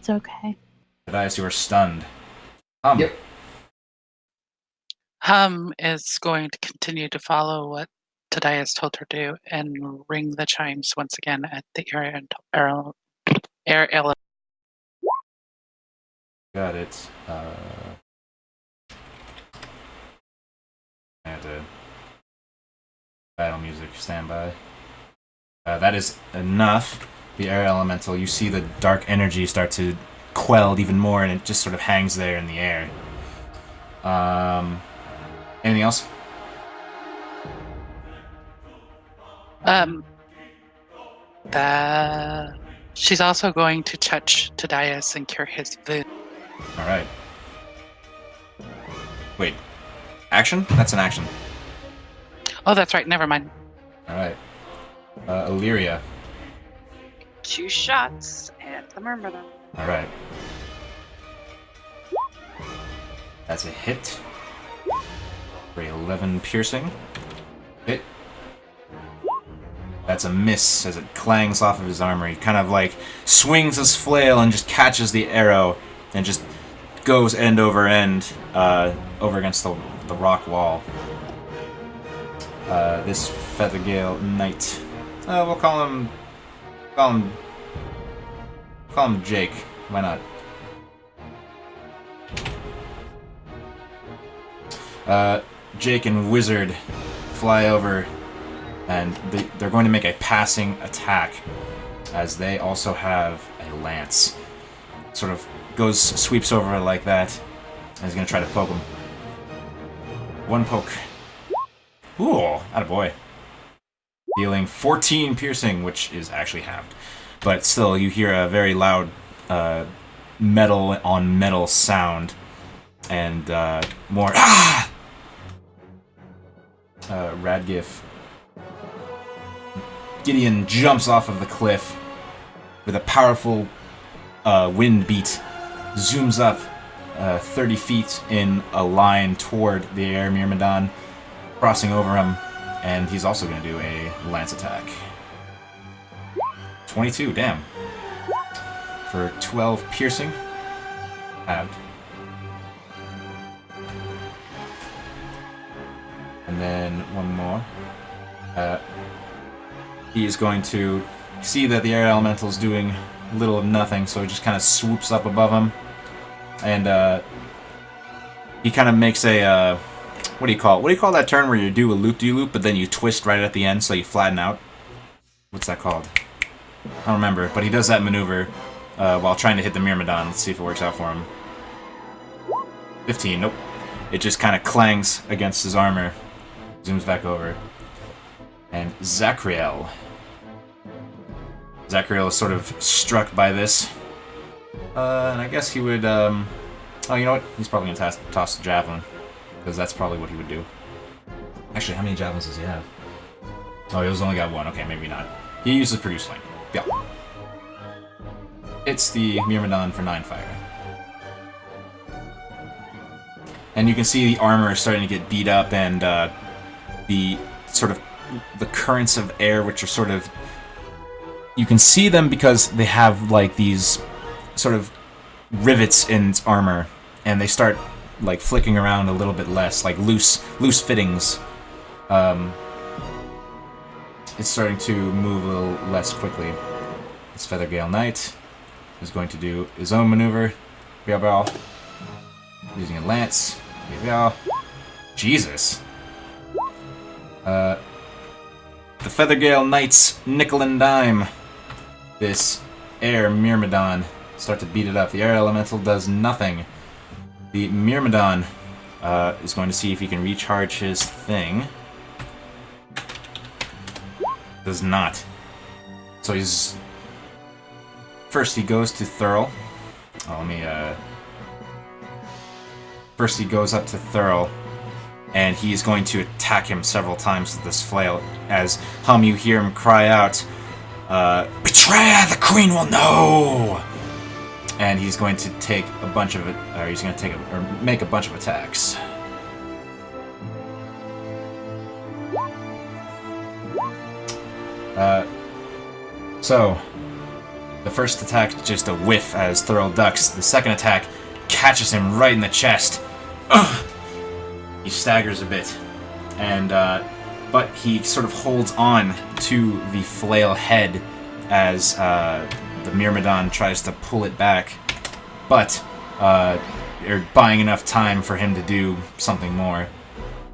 It's okay. Tadias, you are stunned. Yep. Hum is going to continue to follow what Tadias told her to do and ring the chimes once again at the air element. Got it. And battle music, standby. That is enough the air elemental, you see the dark energy start to quell even more, and it just sort of hangs there in the air. Anything else? She's also going to touch Tadias and cure his wound. All right. Wait. Action? That's an action. Oh, that's right. Never mind. All right. Illyria. 2 shots at the Myrmidon. All right. That's a hit. For 11 piercing. Hit. That's a miss as it clangs off of his armor. He kind of like swings his flail and just catches the arrow and just goes end over end over against the rock wall. This Feathergale Knight. We'll call him Jake. Why not? Jake and Wizard fly over, and they're going to make a passing attack, as they also have a lance. Sort of sweeps over like that, and he's going to try to poke him. 1 poke. Ooh, attaboy. Dealing 14 piercing, which is actually halved. But still, you hear a very loud metal on metal sound, and more Radgif. Gideon jumps off of the cliff with a powerful wind beat, zooms up 30 feet in a line toward the air Myrmidon, crossing over him, and he's also going to do a lance attack. 22, damn. For 12 piercing. Halved. And then one more. He is going to see that the air elemental's doing little of nothing, so he just kind of swoops up above him. And he kind of makes a what do you call that turn where you do a loop-de-loop, but then you twist right at the end so you flatten out? What's that called? I don't remember, but he does that maneuver while trying to hit the Myrmidon. Let's see if it works out for him. 15, nope. It just kind of clangs against his armor. Zooms back over. And Zachriel. Zachriel is sort of struck by this. And I guess he would, oh, you know what? He's probably going to toss the javelin. Because that's probably what he would do. Actually, how many javelins does he have? Oh, he's only got 1. Okay, maybe not. He uses Produce Flame. Yeah. It's the Myrmidon for 9 fire. And you can see the armor is starting to get beat up, and the sort of the currents of air, which are sort of... You can see them because they have like these sort of rivets in its armor, and they start like flicking around a little bit less, like loose fittings. It's starting to move a little less quickly. This Feathergale Knight is going to do his own maneuver. Using a lance. Jesus. The Feathergale Knights nickel and dime this air Myrmidon. Start to beat it up. The air elemental does nothing. The Myrmidon is going to see if he can recharge his thing. Does not. So he's... First he goes to Thurl. First he goes up to Thurl, and he is going to attack him several times with this flail. As you hear him cry out, "Betrayer, the Queen will know!" And he's going to take a bunch of it, or he's going to make a bunch of attacks. So the first attack is just a whiff as Thurl ducks. The second attack catches him right in the chest. Ugh! He staggers a bit, and but he sort of holds on to the flail head as the Myrmidon tries to pull it back, but you're buying enough time for him to do something more.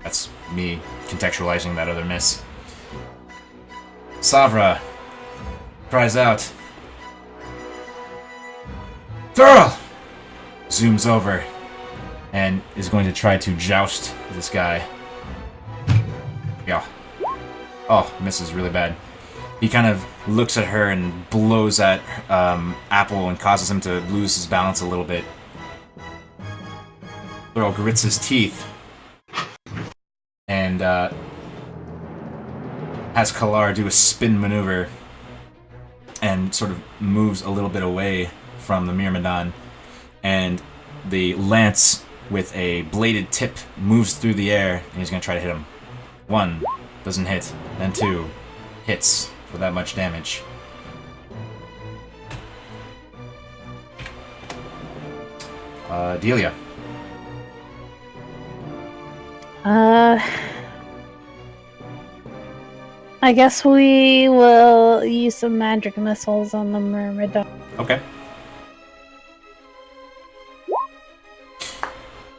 That's me contextualizing that other miss. Savra cries out, Thurl! Zooms over and is going to try to joust this guy. Yeah. Oh, misses really bad. He kind of looks at her and blows at Apple and causes him to lose his balance a little bit. Thurl grits his teeth and has Kalar do a spin maneuver and sort of moves a little bit away from the Myrmidon, and the lance with a bladed tip moves through the air, and he's going to try to hit him. 1, doesn't hit, then 2, hits for that much damage. Delia. I guess we will use some magic missiles on the Myrmidon. Okay.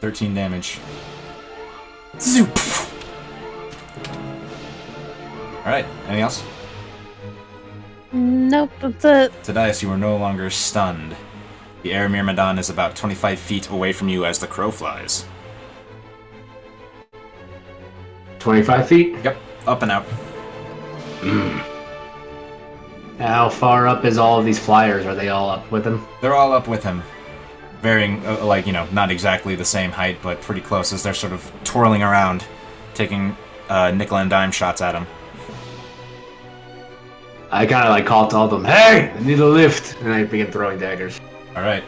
13 damage. Zoop! Alright, anything else? Nope, that's it. Tadias, you are no longer stunned. The air Myrmidon is about 25 feet away from you as the crow flies. 25 feet? Yep, up and out. How far up is all of these flyers? Are they all up with him? They're all up with him. Varying, not exactly the same height, but pretty close as they're sort of twirling around, taking nickel and dime shots at him. I kind of call to all of them, hey, I need a lift. And I begin throwing daggers. Alright.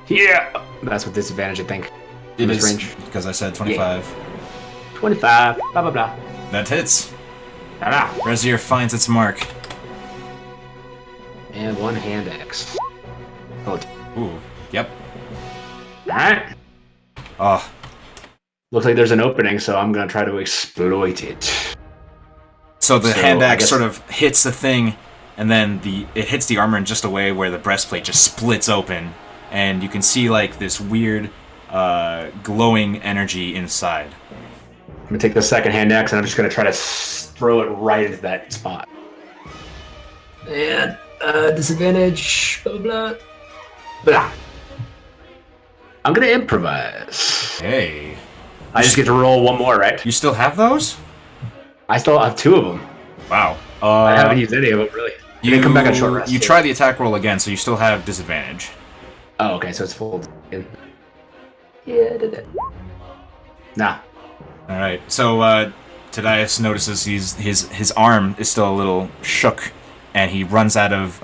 Yeah! That's with disadvantage, I think. It this is, range. because I said 25. 25, blah, blah, blah. That hits. Ta-da. Brazier finds its mark. And one hand axe. Oh, Ooh, yep. alright. Oh, Looks like there's an opening, so I'm gonna try to exploit it. so the So, hand I axe guess- sort of hits the thing, and then it hits the armor in just a way where the breastplate just splits open, and you can see this weird glowing energy inside. I'm gonna take the second hand axe and I'm just gonna try to throw it right into that spot. And disadvantage, blah blah blah. Blah. I'm gonna improvise. Hey, I just get to roll one more, right? you still have those? I still have 2 of them. Wow. I haven't used any of them really. You can come back on short rest. You too. try the attack roll again, so you still have disadvantage. Oh, okay, so it's full. Yeah, did it. Nah. All right. So Tadias notices his arm is still a little shook, and he runs out of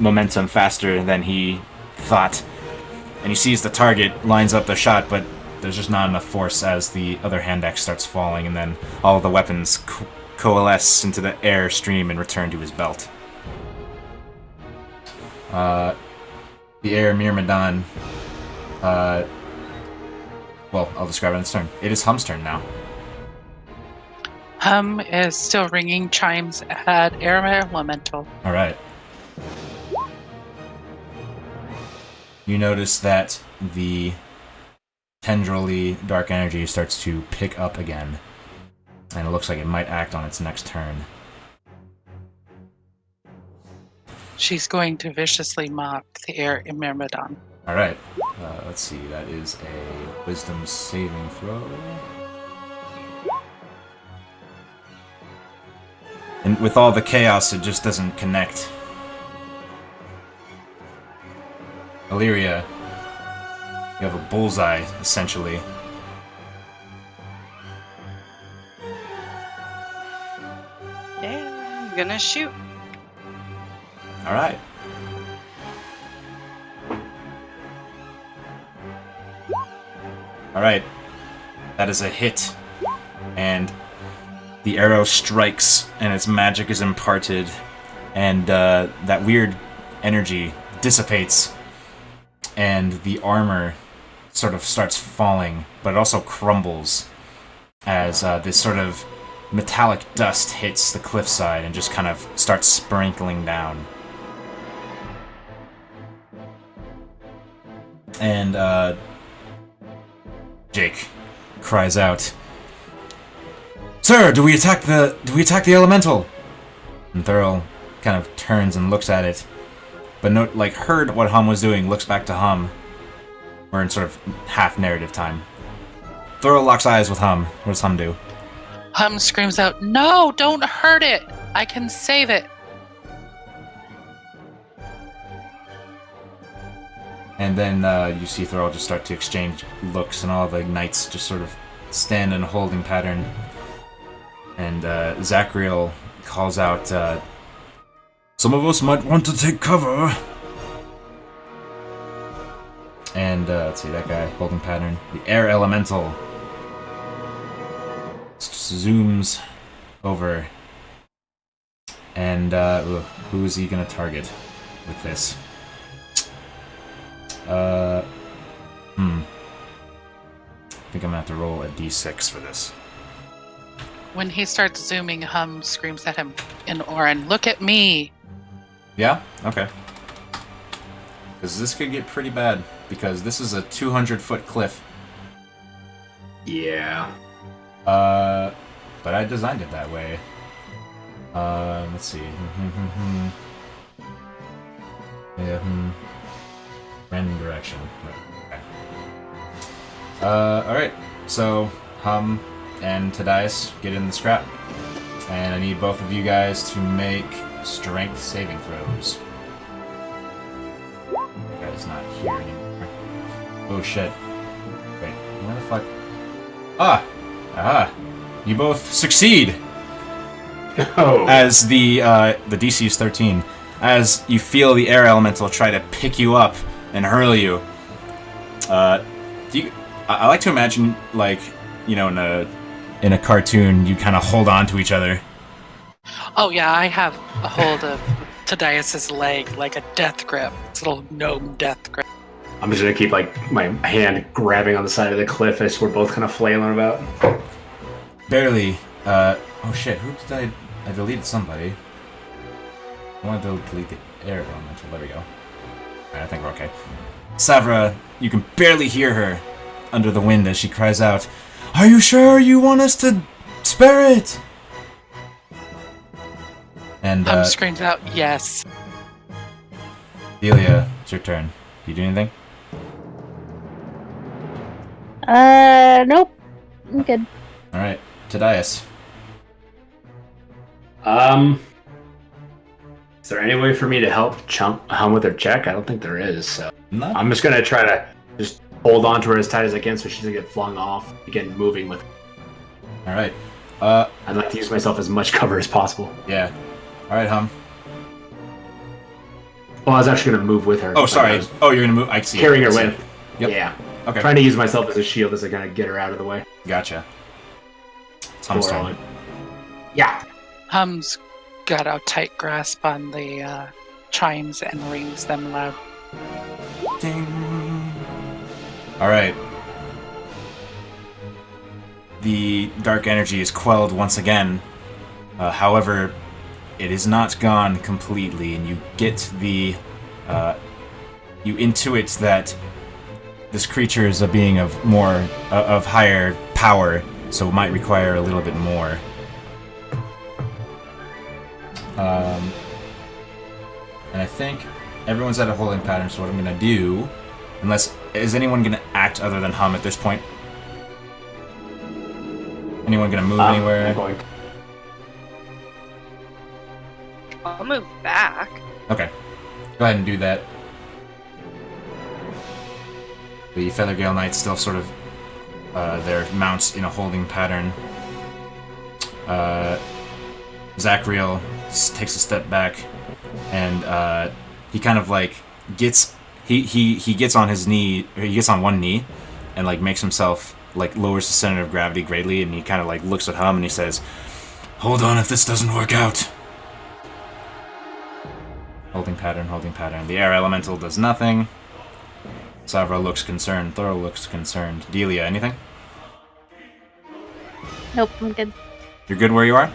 momentum faster than he thought. And he sees the target, lines up the shot, but there's just not enough force as the other hand axe starts falling, and then all of the weapons coalesce into the air stream and return to his belt. The air Myrmidon. Well, I'll describe it in its turn. It is Hum's turn now. Hum is still ringing chimes at Air Elemental. All right. You notice that the tendrily dark energy starts to pick up again, and it looks like it might act on its next turn. She's going to viciously mock the Air Myrmidon. All right. Let's see. That is a Wisdom saving throw. And with all the chaos, it just doesn't connect. Illyria, you have a bullseye, essentially. Yeah, I'm gonna shoot. All right. All right. That is a hit. And the arrow strikes, and its magic is imparted, and that weird energy dissipates, and the armor sort of starts falling, but it also crumbles as this sort of metallic dust hits the cliffside and just kind of starts sprinkling down. And Jake cries out, "Sir, do we attack the elemental?" And Thurl kind of turns and looks at it, but heard what Hum was doing, looks back to Hum. We're in sort of half narrative time. Thurl locks eyes with Hum. What does Hum do? Hum screams out, "No, don't hurt it! I can save it!" And then you see Thurl just start to exchange looks, and all the knights just sort of stand in a holding pattern. And Zachriel calls out, "Some of us might want to take cover." And let's see, that guy, holding pattern. The air elemental zooms over. And who is he going to target with this? I think I'm going to have to roll a d6 for this. When he starts zooming, Hum screams at him in Orin, "Look at me!" Yeah? Okay. Because this could get pretty bad, because this is a 200-foot cliff. Yeah. But I designed it that way. Let's see. Yeah, random direction. Okay. Alright. So, Hum and Tadias get in the scrap. And I need both of you guys to make strength saving throws. That guy's not here anymore. Oh shit. Wait, where the fuck? Aha! You both succeed! Oh. As the DC is 13. As you feel the air elemental try to pick you up and hurl you. I like to imagine, like, you know, in a cartoon, you kind of hold on to each other. Oh yeah, I have a hold of Tadias' leg like a death grip. It's a little gnome death grip. I'm just gonna keep like my hand grabbing on the side of the cliff as we're both kind of flailing about. Barely. Oh shit, who did I deleted somebody. I wanted to delete the air elemental. There we go. Alright, I think we're okay. Savra, you can barely hear her under the wind as she cries out, "Are you sure you want us to spare it?" And Hum screams out, "Yes." Delia, it's your turn. You do anything? Nope. I'm good. Alright, Tadias. Is there any way for me to help Hum with her check? I don't think there is, so No. I'm just gonna try to just hold on to her as tight as I can so she doesn't get flung off, again moving with. Alright. I'd like to use myself as much cover as possible. Yeah. Alright, Hum. Well, I was actually gonna move with her. Oh, Like, sorry. I was Oh, you're gonna move. I see. carrying her I see. with. Yep. Yeah. Okay. Trying to use myself as a shield as I kind of get her out of the way. Gotcha. It's Hum's Pour turn. on. Yeah. Hum's got a tight grasp on the chimes and rings them loud. Ding. Alright. The dark energy is quelled once again. However, it is not gone completely, and you get the... you intuit that this creature is a being of of higher power, so it might require a little bit more. And I think everyone's at a holding pattern, so what I'm gonna do... Is anyone gonna act other than Hum at this point? Anyone gonna move anywhere? I'm going. I'll move back. Okay. Go ahead and do that. The Feathergale Knights still sort of... their mounts in a holding pattern. Zachriel takes a step back, and he kind of like gets... He gets on his knee, or he gets on one knee, and like makes himself, like lowers the center of gravity greatly, and he kind of like looks at Hum and he says, "Hold on if this doesn't work out." Holding pattern, holding pattern. The air elemental does nothing. Savra looks concerned. Thurl looks concerned. Delia, anything? Nope, I'm good. You're good where you are?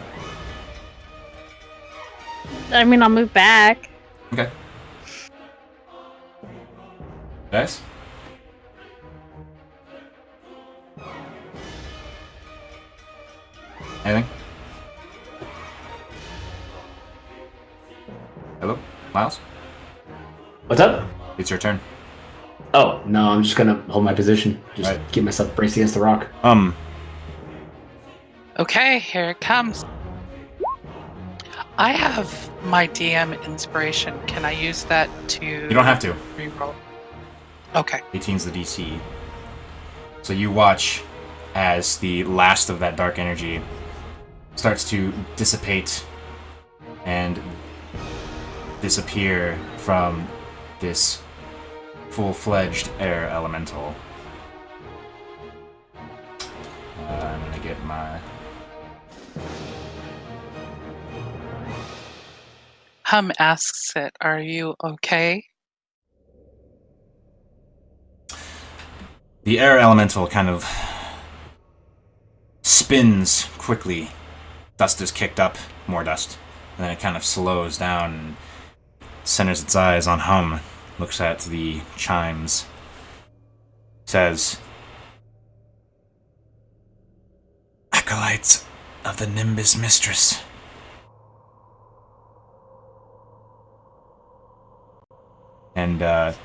I mean, I'll move back. Okay. Dice? Anything? Hello? Miles? What's up? It's your turn. Oh, no, I'm just gonna hold my position. Just Right. keep myself braced against the rock. Okay, here it comes. I have my DM inspiration. Can I use that to... You don't have to. reroll? Okay. 18's the DC. So you watch as the last of that dark energy starts to dissipate and disappear from this full-fledged air elemental. I'm gonna get my... Hum asks it, are you okay? The air elemental kind of spins quickly. Dust is kicked up, more dust. And then it kind of slows down and centers its eyes on Hum, looks at the chimes, says, "Acolytes of the Nimbus Mistress." And kind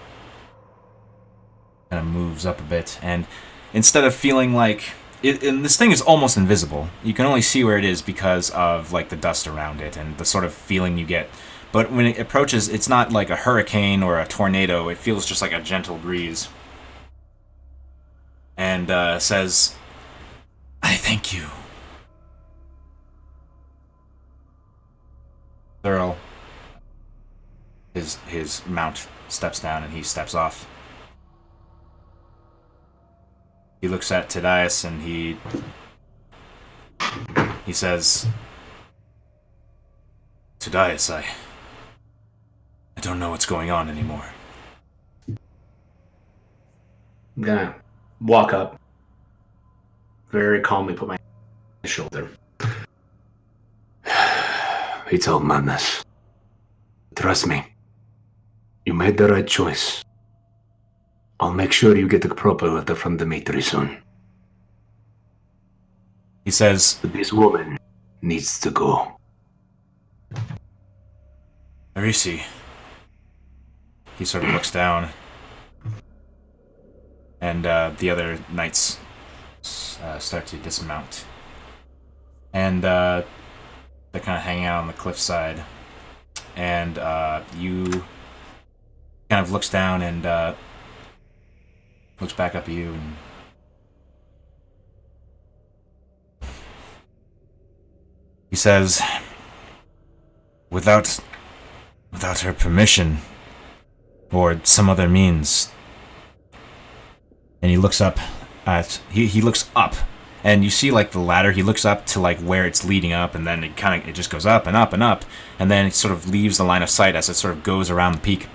of moves up a bit, and instead of feeling like and this thing is almost invisible. You can only see where it is because of like the dust around it and the sort of feeling you get. But when it approaches, it's not like a hurricane or a tornado. It feels just like a gentle breeze. And says, "I thank you." Thurl, his mount steps down and he steps off. He looks at Tadias and he says, "Tadias, I don't know what's going on anymore." I'm gonna walk up, very calmly put my hand on his shoulder. It's all madness. Trust me. You made the right choice. I'll make sure you get the proper letter from Dimitri soon. He says, But this woman needs to go. "Arisi." He sort of looks down, and the other knights start to dismount. And they're kind of hanging out on the cliffside. And you kind of looks down and looks back up at you and he says, without her permission or some other means." And he looks up at he looks up and you see like the ladder. He looks up to like where it's leading up, and then it just goes up and up and up, and then it sort of leaves the line of sight as it sort of goes around the peak.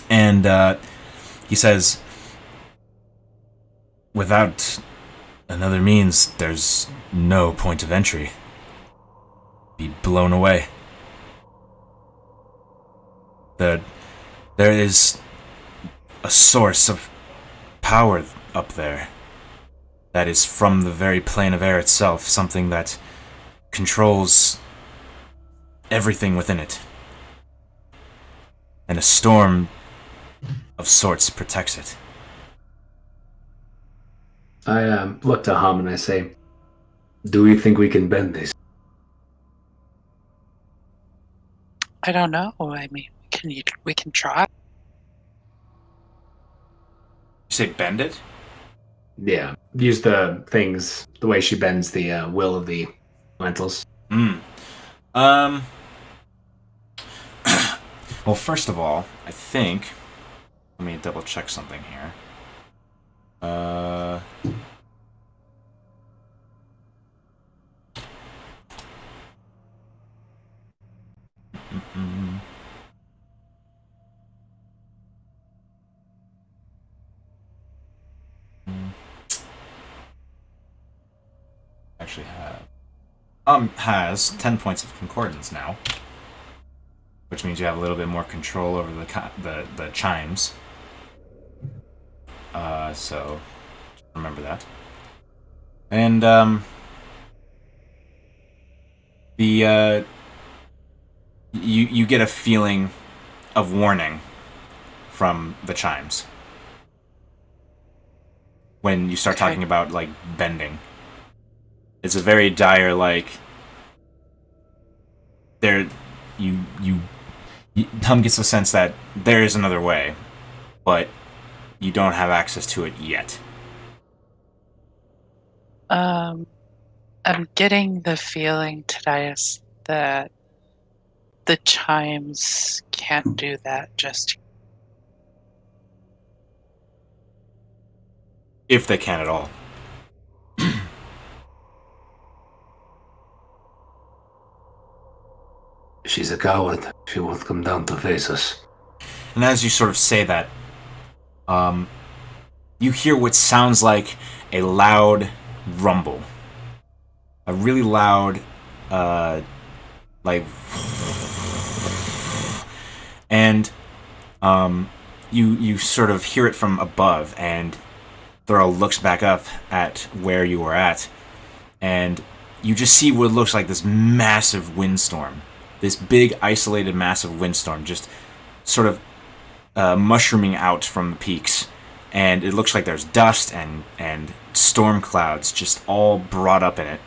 And he says, without another means, there's no point of entry. Be blown away. There is a source of power up there that is from the very plane of air itself, something that controls everything within it. And a storm of sorts protects it. I look to Hum and I say, do we think we can bend this? I don't know. I mean, we can try. You say bend it? Yeah. Use the things, the way she bends the will of the elementals. Well, first of all, I think... Let me double check something here. Actually has 10 points of concordance now, which means you have a little bit more control over the chimes. So remember that. And you get a feeling of warning from the chimes. When you start talking about, like, bending. It's a very dire, like... Tom gets the sense that there is another way, but you don't have access to it yet. I'm getting the feeling, Tadias, that the chimes can't do that just yet. If they can at all. She's a coward. She won't come down to face us. And as you sort of say that, you hear what sounds like a loud rumble. A really loud, like... And, you sort of hear it from above, and Thurl looks back up at where you were at, and you just see what looks like this massive windstorm. This big, isolated, massive windstorm just sort of mushrooming out from the peaks. And it looks like there's dust and storm clouds just all brought up in it.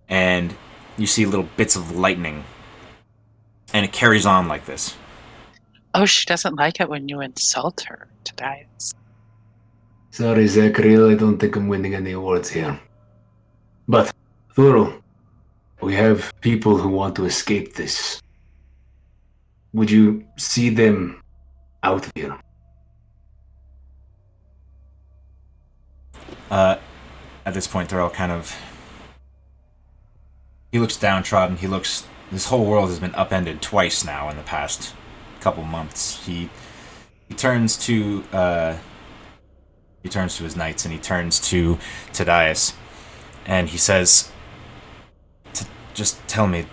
And you see little bits of lightning. And it carries on like this. Oh, she doesn't like it when you insult her, Tadias. Sorry, Zachariel, I don't think I'm winning any awards here. But, Thurl, we have people who want to escape this. Would you see them out of here? At this point, Thurl kind of... He looks downtrodden. This whole world has been upended twice now in the past couple months. He turns to his knights, and he turns to Tadias, and he says, "Just tell me,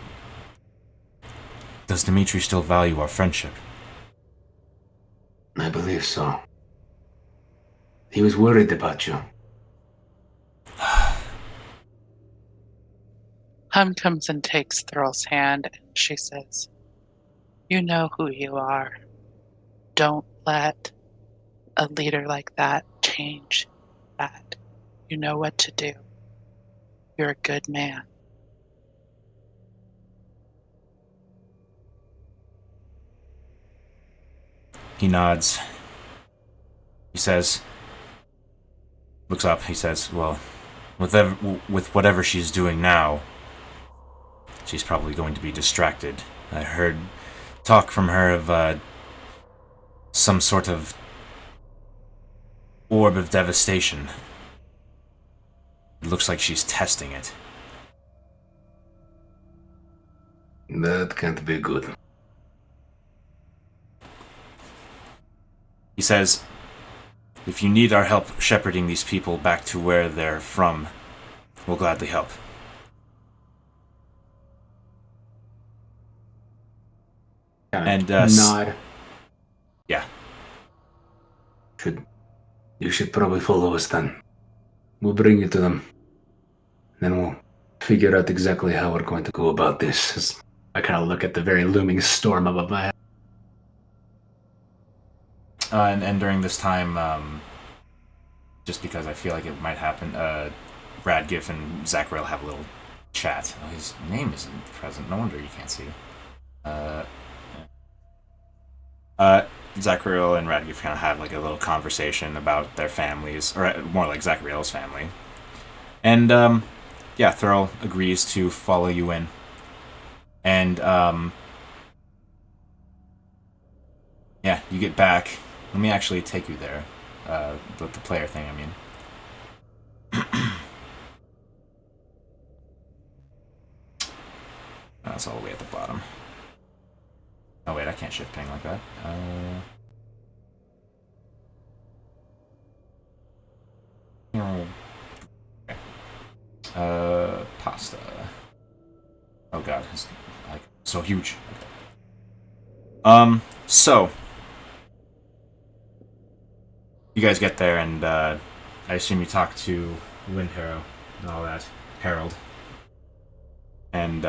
does Dimitri still value our friendship?" I believe so. He was worried about you. Hum comes and takes Thurl's hand, and she says, "You know who you are. Don't let a leader like that change that. You know what to do. You're a good man." He nods. He says, looks up, he says, "Well, with whatever she's doing now, she's probably going to be distracted. I heard talk from her of some sort of orb of devastation. It looks like she's testing it." That can't be good. He says, "If you need our help shepherding these people back to where they're from, we'll gladly help." And nod. Yeah. You should probably follow us then. We'll bring you to them. Then we'll figure out exactly how we're going to go about this. As I kind of look at the very looming storm above my head. And during this time, just because I feel like it might happen, Radgif and Zachariel have a little chat. Oh, his name isn't present. No wonder you can't see. Zachariel and Radgif kind of have like a little conversation about their families, or more like Zachariel's family. And yeah, Thurl agrees to follow you in. And yeah, you get back. Let me actually take you there. The player thing, I mean. That's all the way at the bottom. Oh wait, I can't shift ping like that. Okay. Pasta. Oh god, it's like so huge. So you guys get there, and I assume you talk to Wind Harrow and all that. Harold. And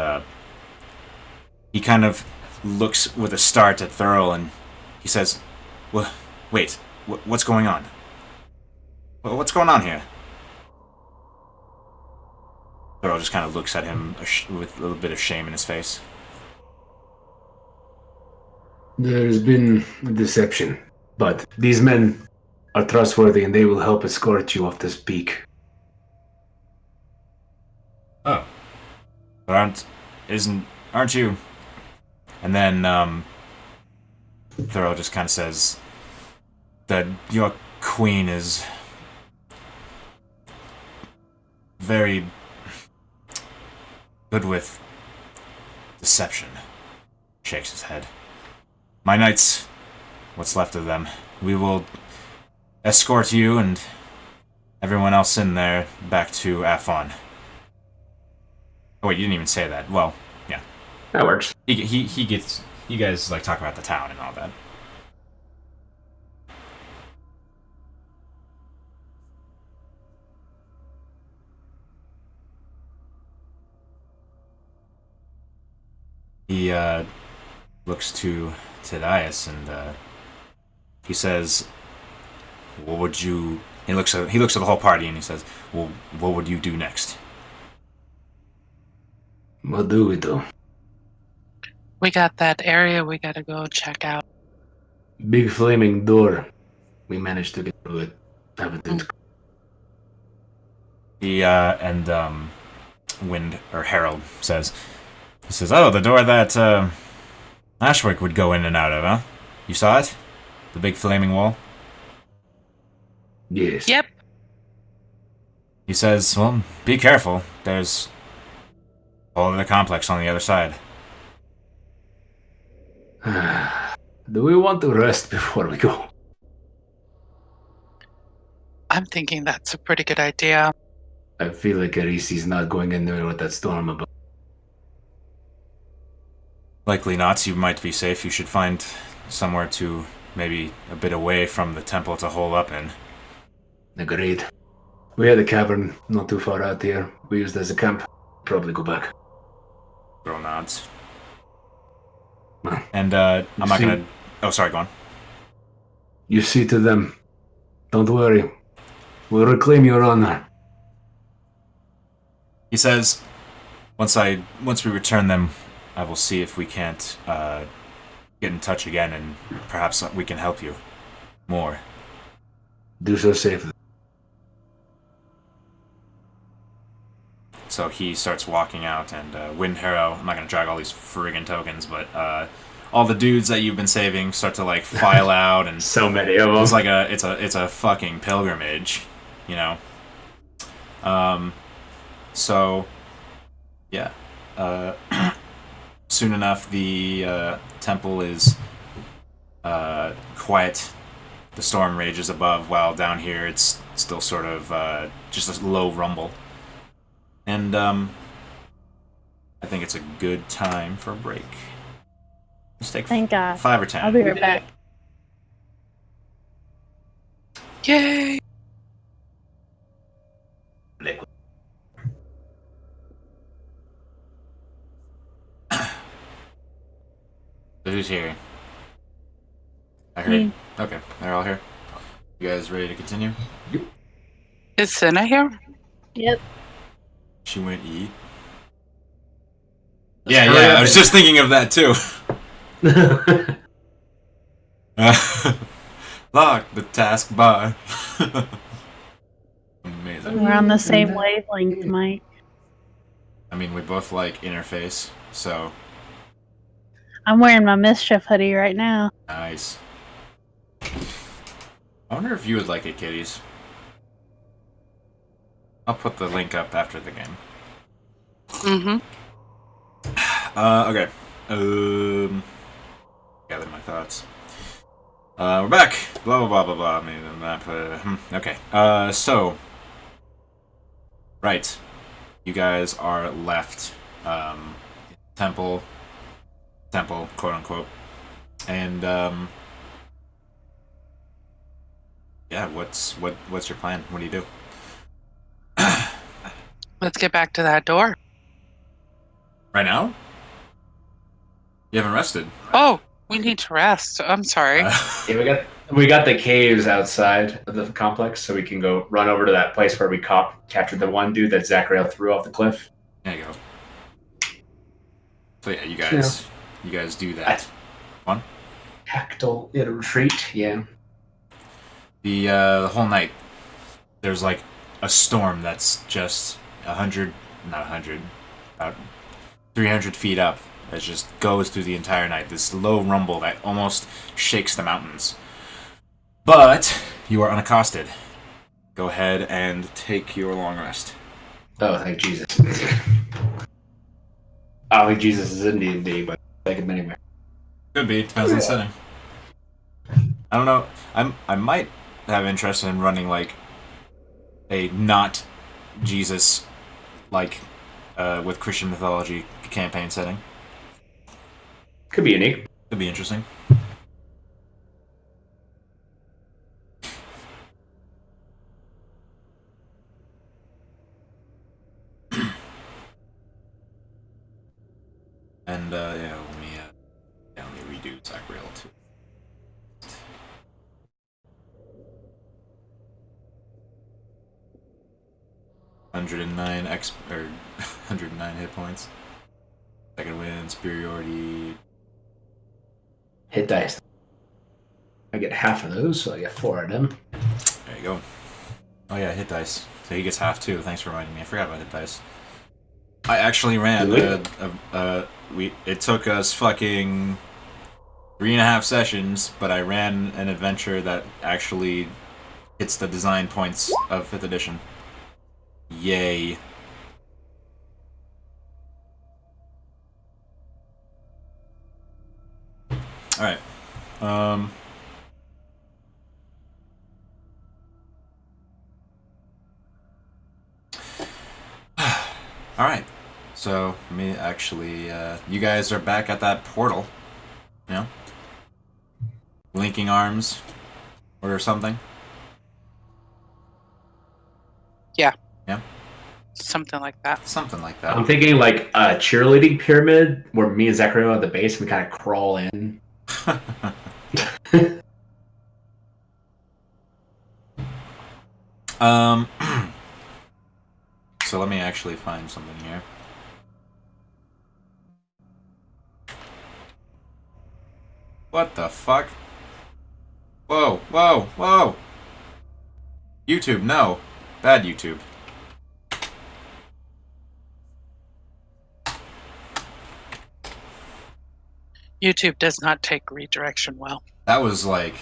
he kind of looks with a start at Thurl, and he says, What Wait, what's going on? What's going on here? Thurl just kind of looks at him with a little bit of shame in his face. There's been a deception, but these men are trustworthy and they will help escort you off this peak. Oh. But aren't you? And then, Thurl just kind of says that your queen is very good with deception. Shakes his head. My knights, what's left of them, we will escort you and everyone else in there back to Afon. Oh wait, you didn't even say that. Well, yeah. That works. He gets... You guys, like, talk about the town and all that. He, looks to Tedias and, he says, what would you... He looks at the whole party and he says, well, what would you do next? What do we do? We got that area we gotta go check out. Big flaming door. We managed to get through it. Haven't it? He, Wind, or Harold, says, oh, the door that, Ashwick would go in and out of, huh? You saw it? The big flaming wall? Yes. Yep. — He says, well, be careful. There's a whole other complex on the other side. Do we want to rest before we go? I'm thinking that's a pretty good idea. I feel like Arisi's not going in there with that storm about. Likely not. You might be safe. You should find somewhere to maybe a bit away from the temple to hole up in. Agreed. We had a cavern not too far out here. We used as a camp. Probably go back. Girl nods. Well, And, I'm not gonna... Oh, sorry, go on. You see to them. Don't worry. We'll reclaim your honor. He says, once we return them, I will see if we can't, get in touch again and perhaps we can help you more. Do so safely. So he starts walking out, and Wind Harrow, I'm not going to drag all these friggin' tokens, but all the dudes that you've been saving start to like file out, and So many of them. it's like it's a fucking pilgrimage, you know. So yeah, soon enough the temple is quiet. The storm rages above, while down here it's still sort of just a low rumble. And, I think it's a good time for a break. Let's take Thank God. 5 or 10. I'll be right back. Yay! So who's here? I heard. Me. Okay, they're all here. You guys ready to continue? Is Senna here? Yep. She went eat. Yeah, I was just thinking of that too. Lock the taskbar. Amazing. We're on the same wavelength, Mike. I mean, we both like interface, so I'm wearing my Mischief hoodie right now. nice. I wonder if you would like it, kitties. I'll put the link up after the game. Mm-hmm. Okay. Gather my thoughts. We're back. Blah blah blah blah blah. Maybe the map. Okay. So. Right. You guys are left. Temple, quote unquote, and yeah. What's your plan? What do you do? Let's get back to that door. Right now? You haven't rested. Oh, we need to rest. I'm sorry. Yeah, We got the caves outside of the complex, so we can go run over to that place where we captured the one dude that Zachariah threw off the cliff. There you go. So yeah, you guys do that. One. Tactile retreat, yeah. The whole night, there's like a storm that's just 100, not 100, about 300 feet up. That just goes through the entire night. This low rumble that almost shakes the mountains. But you are unaccosted. Go ahead and take your long rest. Oh, thank Jesus. I don't think Jesus is in D&D, but take him anyway. Could be. Depends on the setting. I don't know. I might have interest in running like a not Jesus like with Christian mythology campaign setting. Could be unique. Could be interesting. And let me redo Zachariah too. 109 109 hit points. Second win, superiority. Hit dice. I get half of those, so I get 4 of them. There you go. Oh yeah, hit dice. So he gets half too. Thanks for reminding me. I forgot about hit dice. I actually ran. It took us fucking 3.5 sessions, but I ran an adventure that actually hits the design points of 5th edition. Yay. Alright. Alright. So, you guys are back at that portal. You know? Linking arms. Or something. Yeah. Yeah? Something like that. Something like that. I'm thinking like a cheerleading pyramid where me and Zachariah are at the base and we kind of crawl in. So let me actually find something here. What the fuck? Whoa, whoa, whoa! YouTube, no. Bad YouTube. YouTube does not take redirection well. That was like...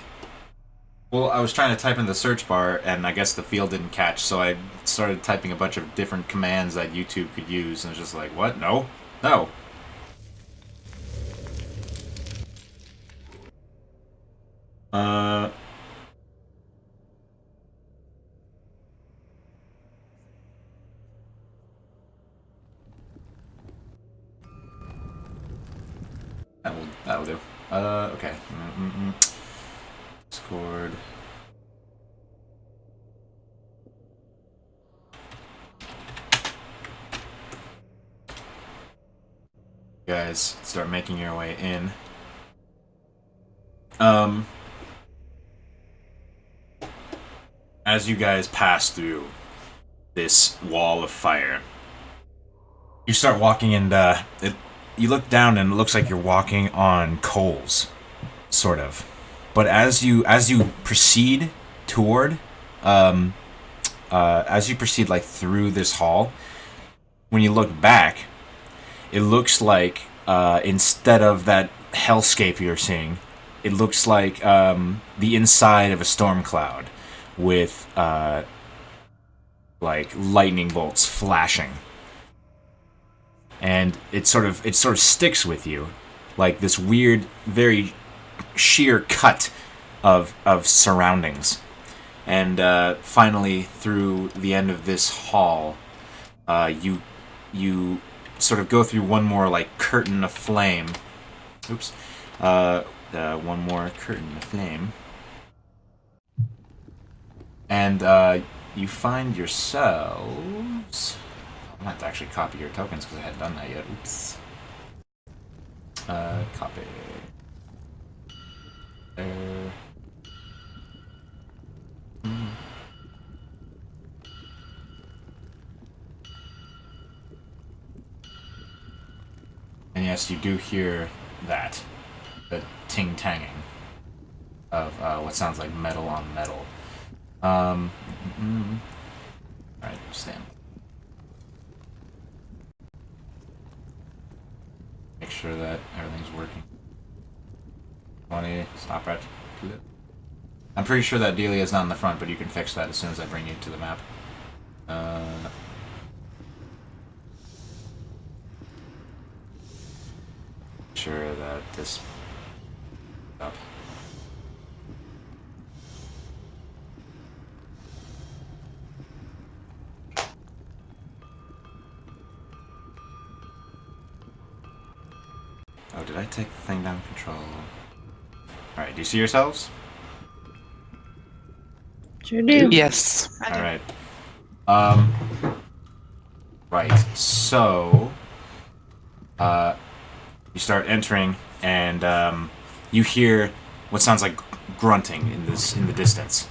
Well, I was trying to type in the search bar, and I guess the field didn't catch, so I started typing a bunch of different commands that YouTube could use, and it was just like, what? No? No. That'll do. Okay. Discord. You guys start making your way in. As you guys pass through this wall of fire, you start walking, and you look down, and it looks like you're walking on coals, sort of. But as you proceed toward, like through this hall, when you look back, it looks like instead of that hellscape you're seeing, it looks like the inside of a storm cloud with like lightning bolts flashing. And it sort of sticks with you, like this weird, very sheer cut of surroundings. And finally, through the end of this hall, you sort of go through one more like curtain of flame. Oops, one more curtain of flame, and you find yourselves. I'm gonna have to actually copy your tokens because I hadn't done that yet. Oops. Copy. There. yes, you do hear that. The ting-tanging of what sounds like metal on metal. Alright, stand. Make sure that everything's working. 20, stop right to it. I'm pretty sure that Delia is not in the front, but you can fix that as soon as I bring you to the map. Sure that this up. Oh, did I take the thing down control? Alright, do you see yourselves? Sure do. Yes. Alright. Right, so you start entering and you hear what sounds like grunting in the distance.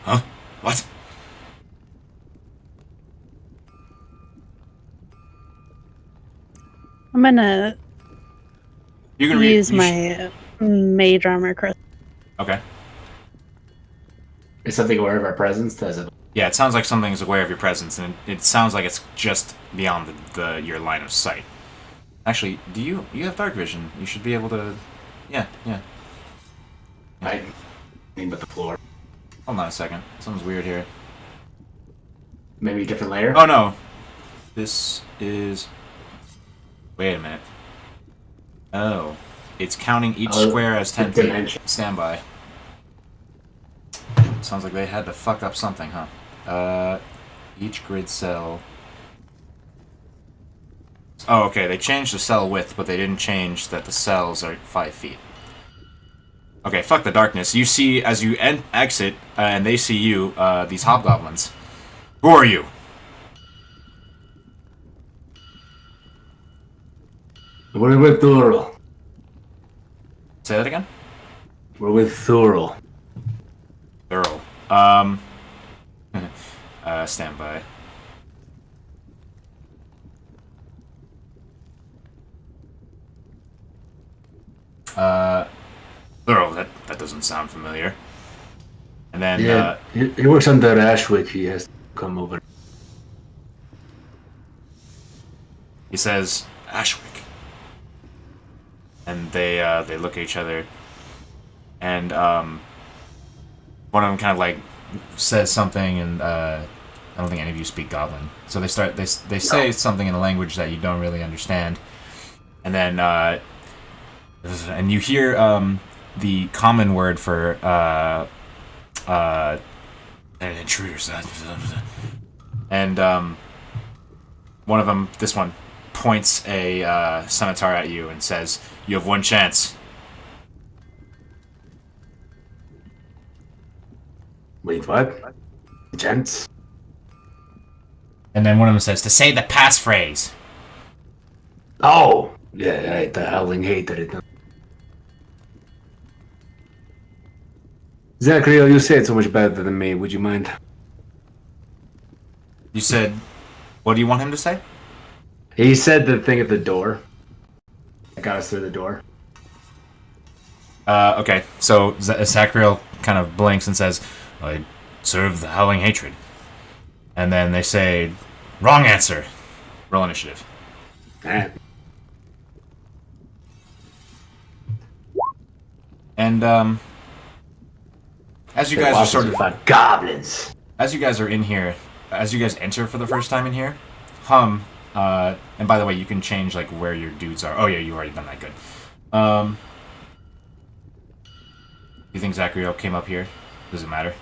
Huh? What? I'm gonna You can use you my mage armor crystal. Okay. Is something aware of our presence? Does it? Yeah, it sounds like something's aware of your presence, and it sounds like it's just beyond your line of sight. Actually, do you have dark vision? You should be able to. Yeah. I mean, but the floor. Hold on a second. Something's weird here. Maybe a different layer. Oh no, this is. Wait a minute. Oh, it's counting each square as 10 feet. Dimension. Stand by. Sounds like they had to fuck up something, huh? Each grid cell. Oh, okay. They changed the cell width, but they didn't change that the cells are 5 feet. Okay, fuck the darkness. You see, as you exit, and they see you, these hobgoblins. Who are you? We're with Thurl. Say that again? We're with Thurl. Thurl. Stand by. Thurl, that doesn't sound familiar. And then, Yeah, he works under Ashwick. He has to come over. he says, Ashwick. And they look at each other, and one of them kind of like says something, and I don't think any of you speak Goblin, so they say something in a language that you don't really understand, and then and you hear the common word for intruders, and one of them, this one, points a scimitar at you and says, "You have one chance." Wait, what? Gents? And then one of them says, "To say the passphrase." Oh! Yeah, right, the howling hatred. Zachary, you say it so much better than me. Would you mind? You said, what do you want him to say? He said the thing at the door. That got us through the door. Okay, so Zachariel kind of blinks and says, "I serve the howling hatred." And then they say, "Wrong answer." Roll initiative. Eh. And as you guys are sort of goblins. as you guys are in here, as you guys enter for the first time in here, Hum, and by the way, you can change like where your dudes are. Oh yeah, you already done that. Good. You think Zachariel came up here? Does it matter?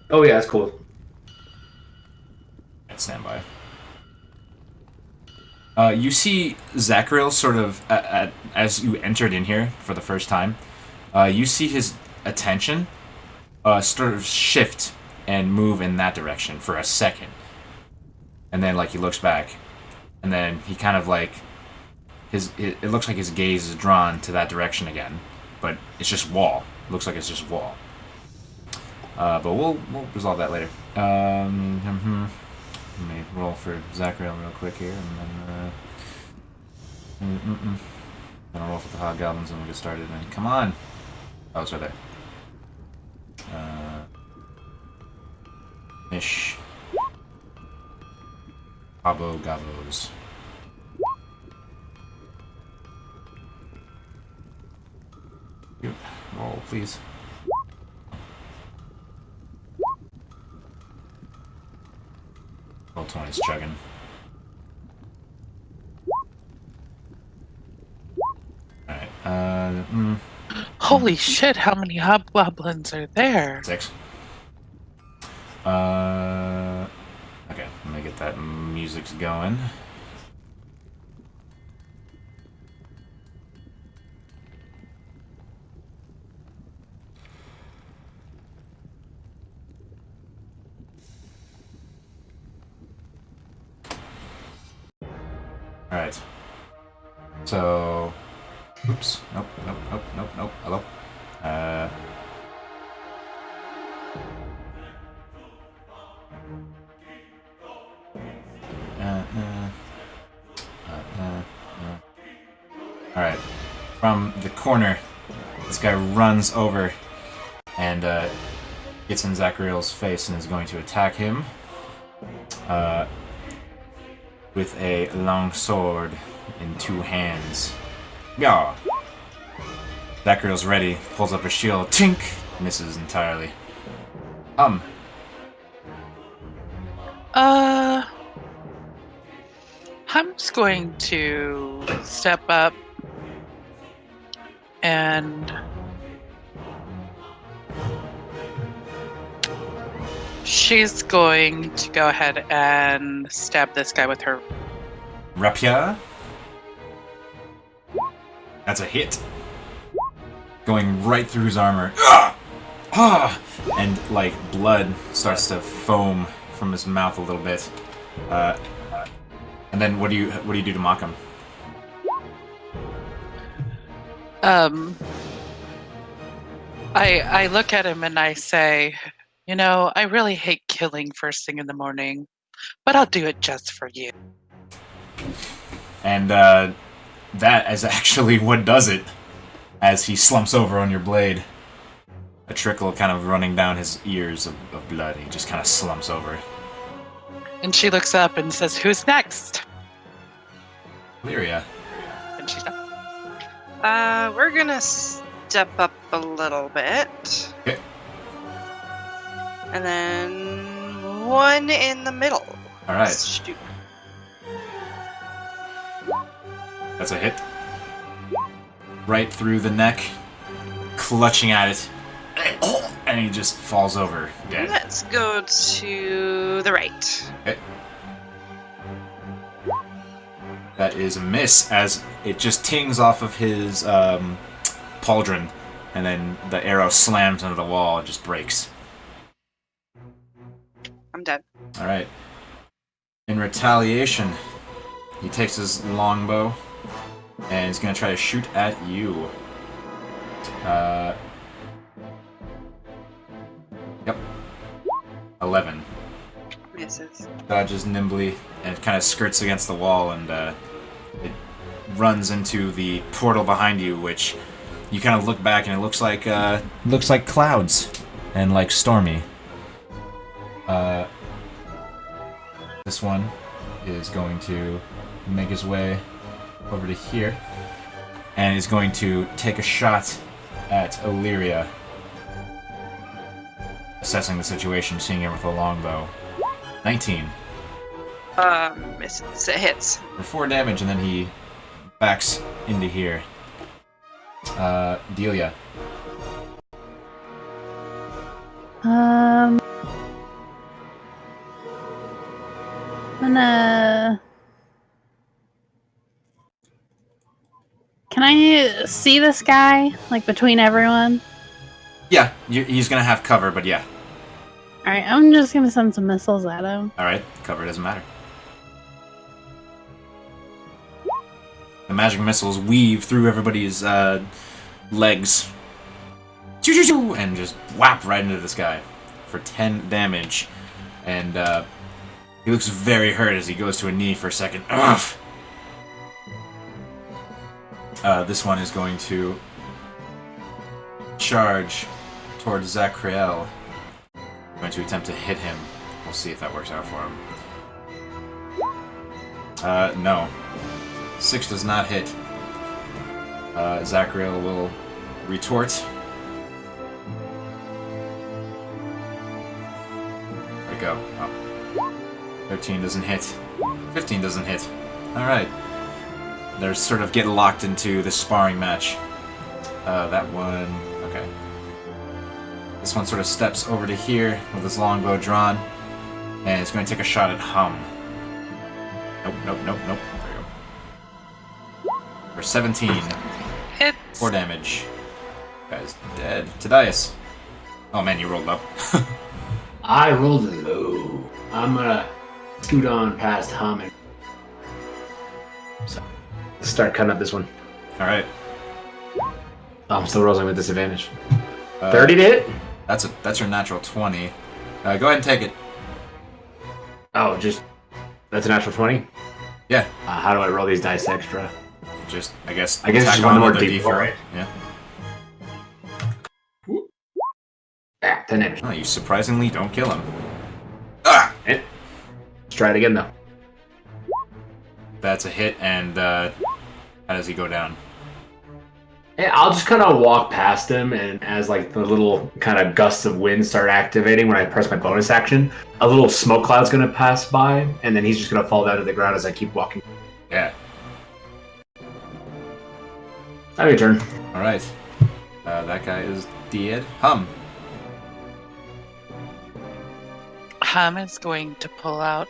Oh yeah, that's cool. Stand by. You see Zachariel sort of, as you entered in here for the first time, you see his attention sort of shift and move in that direction for a second. And then, like, he looks back, and then he kind of, like, it looks like his gaze is drawn to that direction again, but it's just wall. It looks like it's just wall. But we'll resolve that later. Let me roll for Zachariel real quick here, and then Then I'll roll for the hobgoblins and we'll get started. And come on! Oh, it's right there. Ish. Gabo Gabos. Roll, please. Roll 20's chugging. Alright, Holy shit, how many hobgoblins are there? 6. Okay, let me get that music going. Alright. So... Oops. Nope. Hello. Alright. From the corner, this guy runs over and gets in Zachariel's face and is going to attack him with a long sword in 2 hands. Yeah. Zachariel's ready, pulls up a shield, tink, misses entirely. I'm just going to step up and she's going to go ahead and stab this guy with her. Rapier. That's a hit. Going right through his armor. And like blood starts to foam from his mouth a little bit. And then what do you do to mock him? I look at him and I say, you know, I really hate killing first thing in the morning, but I'll do it just for you. And that is actually what does it. As he slumps over on your blade, a trickle kind of running down his ears of blood. He just kind of slumps over. And she looks up and says, "Who's next?" Lyria. And she's up. We're gonna step up a little bit. Okay. And then one in the middle. Alright. Shoot. That's a hit. Right through the neck, clutching at it, and he just falls over dead. Let's go to the right. Okay. That is a miss, as it just tings off of his pauldron, and then the arrow slams into the wall and just breaks. I'm dead. Alright. In retaliation, he takes his longbow and he's going to try to shoot at you. Yep. 11. Misses. Dodges nimbly and kind of skirts against the wall, and it runs into the portal behind you, which you kind of look back and it looks like clouds and like stormy. This one is going to make his way over to here and is going to take a shot at Illyria, assessing the situation, seeing it with a longbow. 19. Misses. It hits. For 4 damage, and then he backs into here. Delia. I'm gonna... Can I see this guy, like, between everyone? Yeah, he's gonna have cover, but yeah. Alright, I'm just gonna send some missiles at him. Alright, cover doesn't matter. The magic missiles weave through everybody's legs. And just whap right into this guy for 10 damage. And He looks very hurt as he goes to a knee for a second. Ugh. This one is going to charge towards Zachriel. Going to attempt to hit him. We'll see if that works out for him. No. 6 does not hit. Zachriel will retort. Where'd it go? Oh. 13 doesn't hit. 15 doesn't hit. Alright. They're sort of getting locked into this sparring match. That one... okay. This one sort of steps over to here with his longbow drawn, and it's going to take a shot at Hum. Nope. There we go. For 17. Hits. 4 damage. Guy's dead. Tadias. Oh man, you rolled low. I rolled low. I'm gonna scoot on past Hum and so start cutting up this one. Alright. Oh, I'm still rolling with disadvantage. 30 to hit? That's your natural 20. Go ahead and take it. Oh, just... that's a natural 20? Yeah. How do I roll these dice extra? Just, I guess it's tack just one on more another D4, right? Yeah. Ah, 10 damage. Oh, you surprisingly don't kill him. Ah! Let's try it again, though. That's a hit, and how does he go down? Yeah, I'll just kind of walk past him, and as like the little kind of gusts of wind start activating when I press my bonus action, a little smoke cloud's gonna pass by, and then he's just gonna fall down to the ground as I keep walking. Yeah. Have your turn. Alright. That guy is dead. Hum. Hum is going to pull out.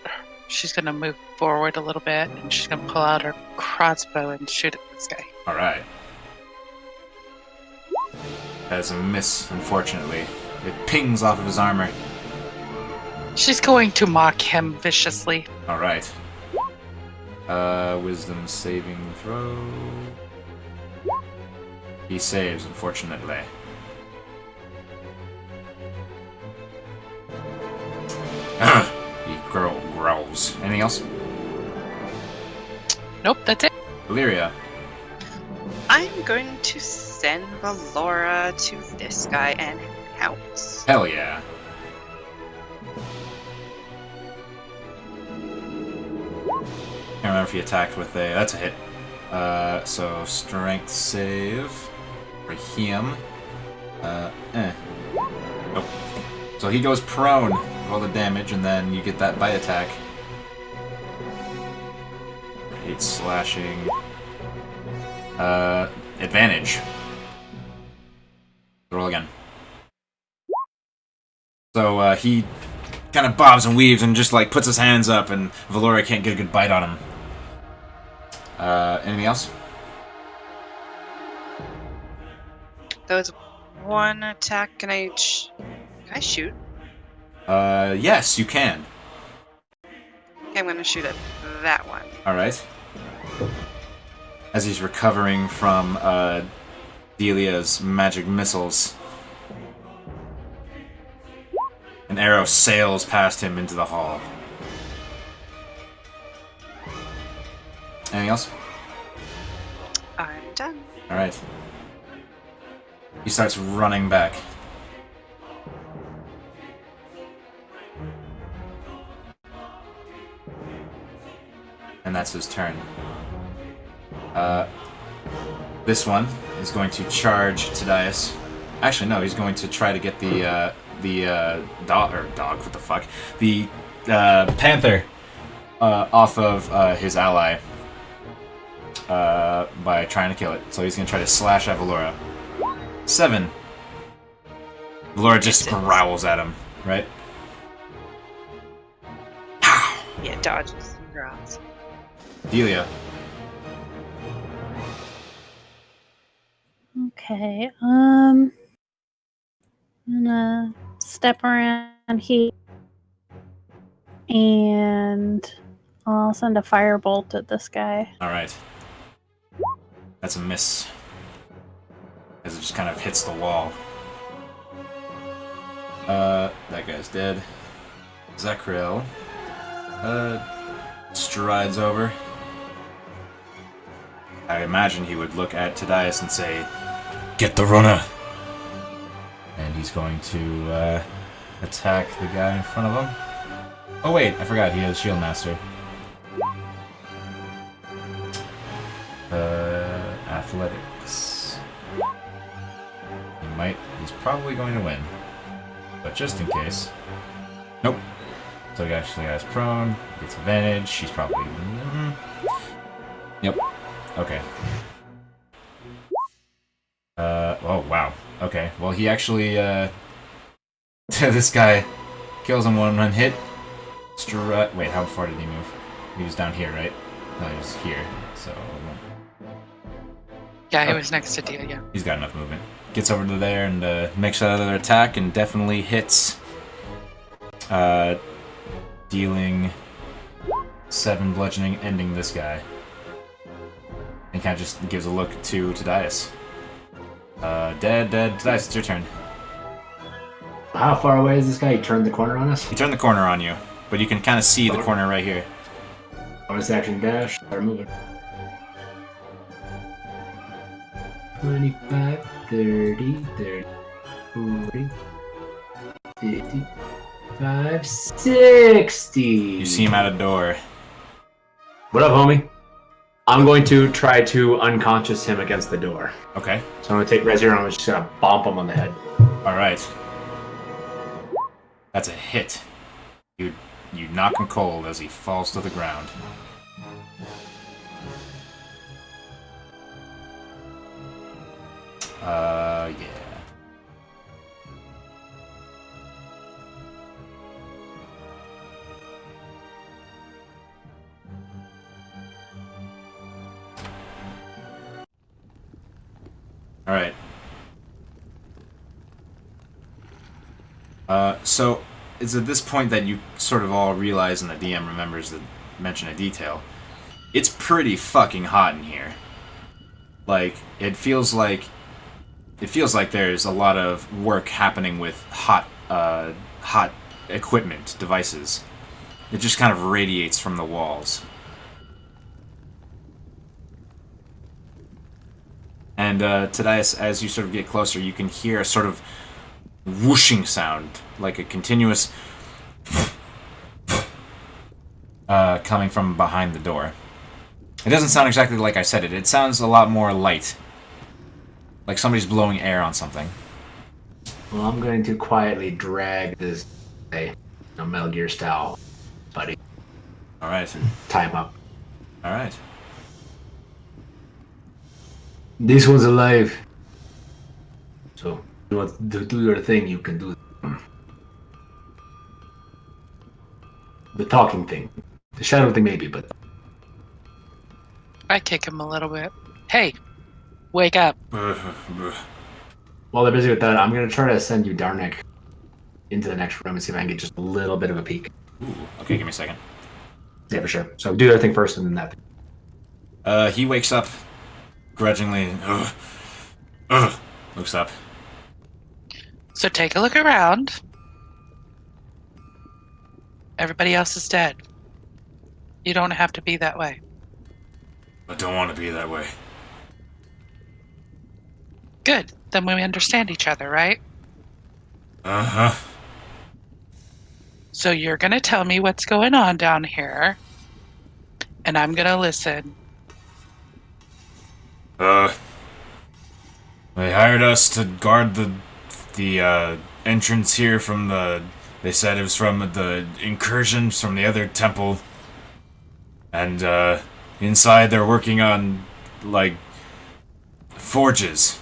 She's going to move forward a little bit, and she's going to pull out her crossbow and shoot at this guy. Alright. That's a miss, unfortunately. It pings off of his armor. She's going to mock him viciously. Alright. Wisdom saving throw. He saves, unfortunately. He growls. Anything else? Nope, that's it. Valyria. I'm going to send Valora to this guy and pounce. Hell yeah. Can't remember if he attacked with a... that's a hit. So strength save for him. Nope. So he goes prone. Roll the damage, and then you get that bite attack. 8 slashing. Advantage. Roll again. So he kind of bobs and weaves and just like puts his hands up, and Valora can't get a good bite on him. Anything else? That was one attack. Can I shoot? Yes, you can. Okay, I'm gonna shoot at that one. Alright. As he's recovering from Delia's magic missiles, an arrow sails past him into the hall. Anything else? I'm done. Alright. He starts running back. And that's his turn. This one is going to charge Tadias. Actually, no, he's going to try to get the dog, what the fuck? The panther off of his ally by trying to kill it. So he's going to try to slash at Valora. 7. Valora just growls at him, right? Yeah, dodges and growls. Delia. Okay, I'm gonna step around here and I'll send a firebolt at this guy. Alright. That's a miss. As it just kind of hits the wall. That guy's dead. Zachriel. strides over. I imagine he would look at Tadias and say, "Get the runner!" And he's going to attack the guy in front of him. Oh wait, I forgot, he has Shield Master. Athletics. He's probably going to win. But just in case. Nope. So he actually has prone, gets advantage, she's probably... Yep. Okay. Oh, wow. Okay, well he actually, this guy kills him one hit. Wait, how far did he move? He was down here, right? No, he was here, so... Yeah, he was next to Dia, yeah. He's got enough movement. Gets over to there and makes another attack and definitely hits. Dealing 7 bludgeoning, ending this guy. And kind of just gives a look to Tadias. Dead. Tadias, it's your turn. How far away is this guy? He turned the corner on us? He turned the corner on you, but you can kind of see the corner right here. Bonus action dash. Start moving. 25, 30, 40, 55, 60. You see him at a door. What up, homie? I'm going to try to unconscious him against the door. Okay. So I'm going to take Res here and I'm just going to bump him on the head. Alright. That's a hit. You knock him cold as he falls to the ground. Yeah. Alright. So, it's at this point that you sort of all realize and the DM remembers to mention a detail. It's pretty fucking hot in here. Like, it feels like there's a lot of work happening with hot equipment, devices. It just kind of radiates from the walls. And Tadias, as you sort of get closer, you can hear a sort of whooshing sound, like a continuous coming from behind the door. It doesn't sound exactly like I said it. It sounds a lot more light. Like somebody's blowing air on something. Well, I'm going to quietly drag this Metal Gear style buddy. Alright. Tie him up. Alright. This one's alive. So, if you want to do your thing, you can do the talking thing. The shadow thing maybe, but... I kick him a little bit. Hey, wake up. While they're busy with that, I'm going to try to send you Darnik into the next room and see if I can get just a little bit of a peek. Ooh, okay, give me a second. Yeah, for sure. So do that thing first and then that thing. He wakes up grudgingly. Looks up. So take a look around. Everybody else is dead. You don't have to be that way. I don't want to be that way. Good. Then we understand each other, right? Uh-huh. So you're going to tell me what's going on down here, and I'm going to listen. They hired us to guard the entrance here from the... They said it was from the incursions from the other temple. And, inside they're working on, like, forges.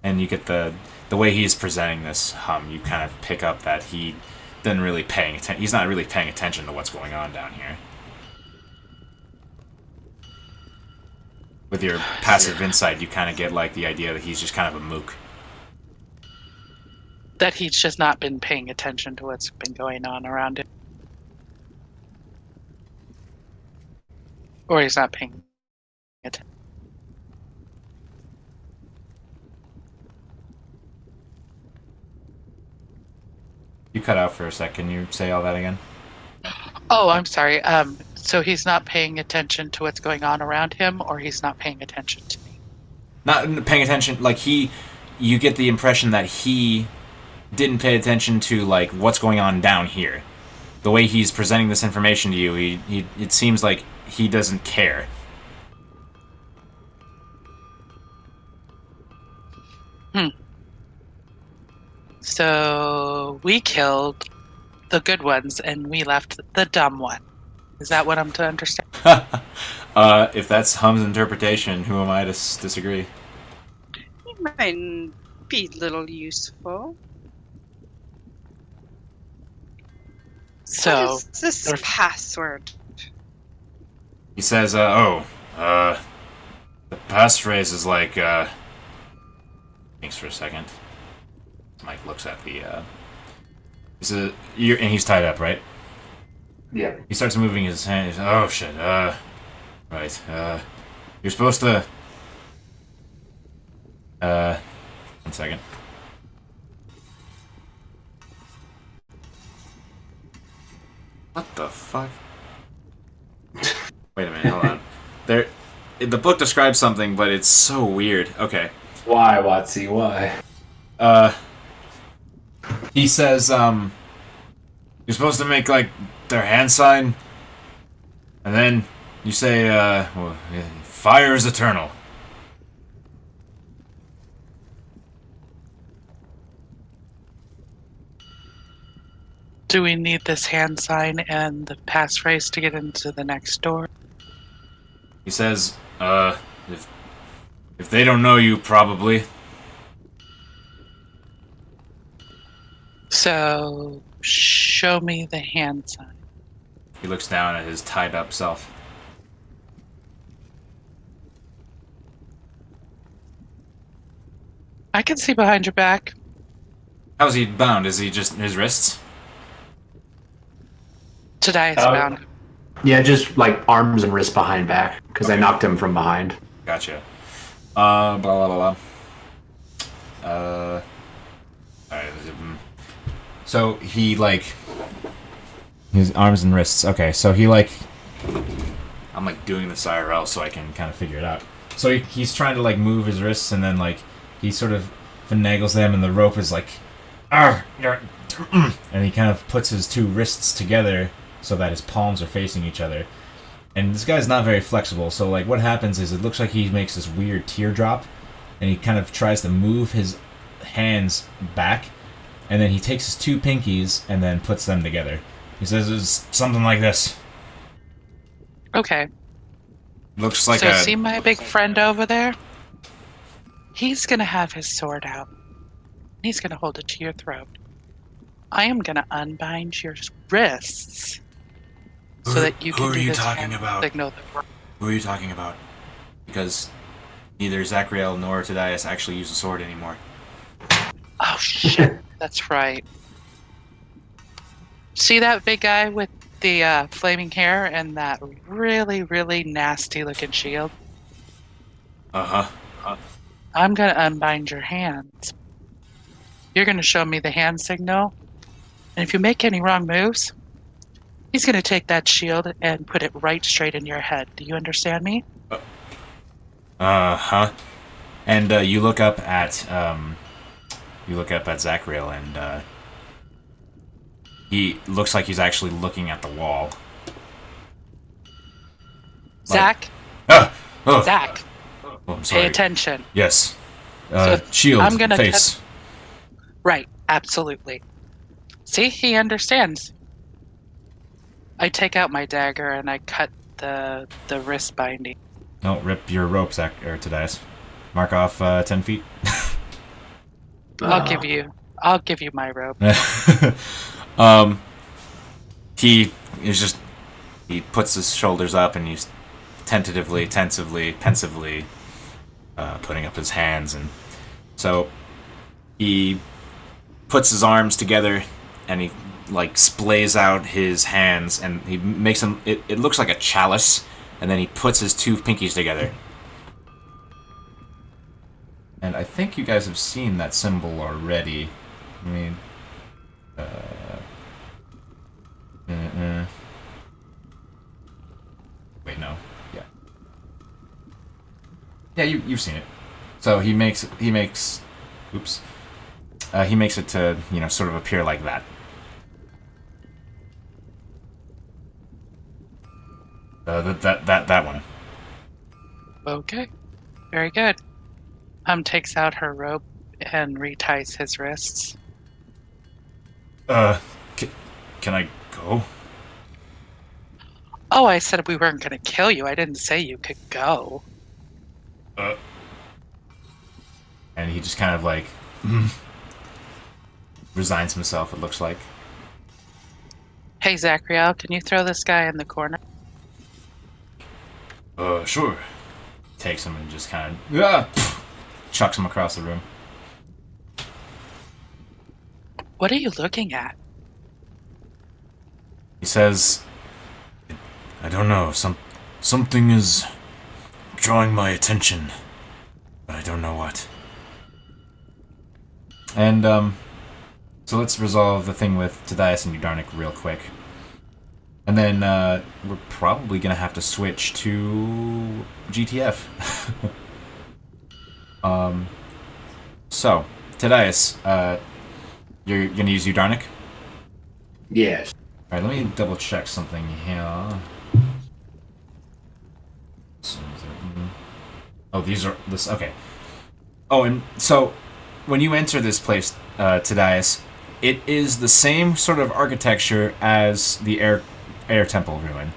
And you get the way he's presenting this hum, you kind of pick up that he doesn't really paying attention. He's not really paying attention to what's going on down here. With your passive insight, you kind of get like the idea that he's just kind of a mook. That he's just not been paying attention to what's been going on around him. Or he's not paying attention. cut out for a sec. Can you say all that again? Oh, I'm sorry. So he's not paying attention to what's going on around him, or he's not paying attention to me? Not paying attention. Like you get the impression that he didn't pay attention to like what's going on down here. The way he's presenting this information to you, it seems like he doesn't care. So we killed the good ones and we left the dumb one. Is that what I'm to understand? If that's Hum's interpretation, who am I to disagree? It might be a little useful. So What is this password? He says, the passphrase is like, thanks for a second. Mike looks at the, and he's tied up, right? Yeah. He starts moving his hand. He's, oh, shit, right, you're supposed to, 1 second. What the fuck? Wait a minute, hold on. The book describes something, but it's so weird. Okay. Why, Watsy? Why? He says, you're supposed to make, like, their hand sign, and then you say, fire is eternal. do we need this hand sign and the passphrase to get into the next door? He says, if they don't know you, probably. So, show me the hand sign. He looks down at his tied-up self. I can see behind your back. How's he bound? Is he just his wrists? Today it's bound. Yeah, just like arms and wrists behind back, because I knocked him from behind. Gotcha. Blah, blah, blah, blah. Alright. So he, like... His arms and wrists. Okay, so he, like... I'm, like, doing this IRL so I can kind of figure it out. So he's trying to, like, move his wrists, and then, like, he sort of finagles them, and the rope is like... And he kind of puts his two wrists together so that his palms are facing each other. And this guy's not very flexible, so like what happens is it looks like he makes this weird teardrop, and he kind of tries to move his hands back, and then he takes his two pinkies and then puts them together. He says it's something like this. Okay. Looks like so see my big friend over there? He's gonna have his sword out. He's gonna hold it to your throat. I am gonna unbind your wrists so that you can do this signal. Who are you talking about? Because neither Zachriel nor Tadias actually use a sword anymore. Oh shit, that's right. See that big guy with the flaming hair and that really, really nasty looking shield? Uh-huh. I'm gonna unbind your hands. You're gonna show me the hand signal, and if you make any wrong moves, he's gonna take that shield and put it right straight in your head. Do you understand me? Uh-huh. And you look up at Zachriel, and he looks like he's actually looking at the wall. Zach? Oh, Zach, I'm sorry. pay attention. Yes. So Shield, I'm gonna face. Right, absolutely. See, he understands. I take out my dagger and I cut the wrist binding. No, rip your rope, Zach, or Tadias. Mark off 10 feet. I'll give you my rope. He puts his shoulders up and he's tensively putting up his hands, and so he puts his arms together and he like splays out his hands and he makes them. It looks like a chalice, and then he puts his two pinkies together. And I think you guys have seen that symbol already. I mean, Wait, no. Yeah. Yeah, you've seen it. So he makes oops. He makes it to, sort of appear like that. That one. Okay. Very good. Takes out her rope and reties his wrists. Can I go? Oh, I said we weren't going to kill you. I didn't say you could go. And he just kind of like resigns himself, it looks like. Hey, Zachriel, can you throw this guy in the corner? Sure. Takes him and just kind of chucks him across the room. What are you looking at? He says, I don't know, something is drawing my attention, but I don't know what. And, so let's resolve the thing with Tadias and Udarnik real quick. And then, we're probably gonna have to switch to GTF. So, Tadias, you're gonna use Udarnik? Yes. Alright, let me double check something here. Oh, these are this. Okay. Oh, and so when you enter this place, Tadias, it is the same sort of architecture as the air temple ruin.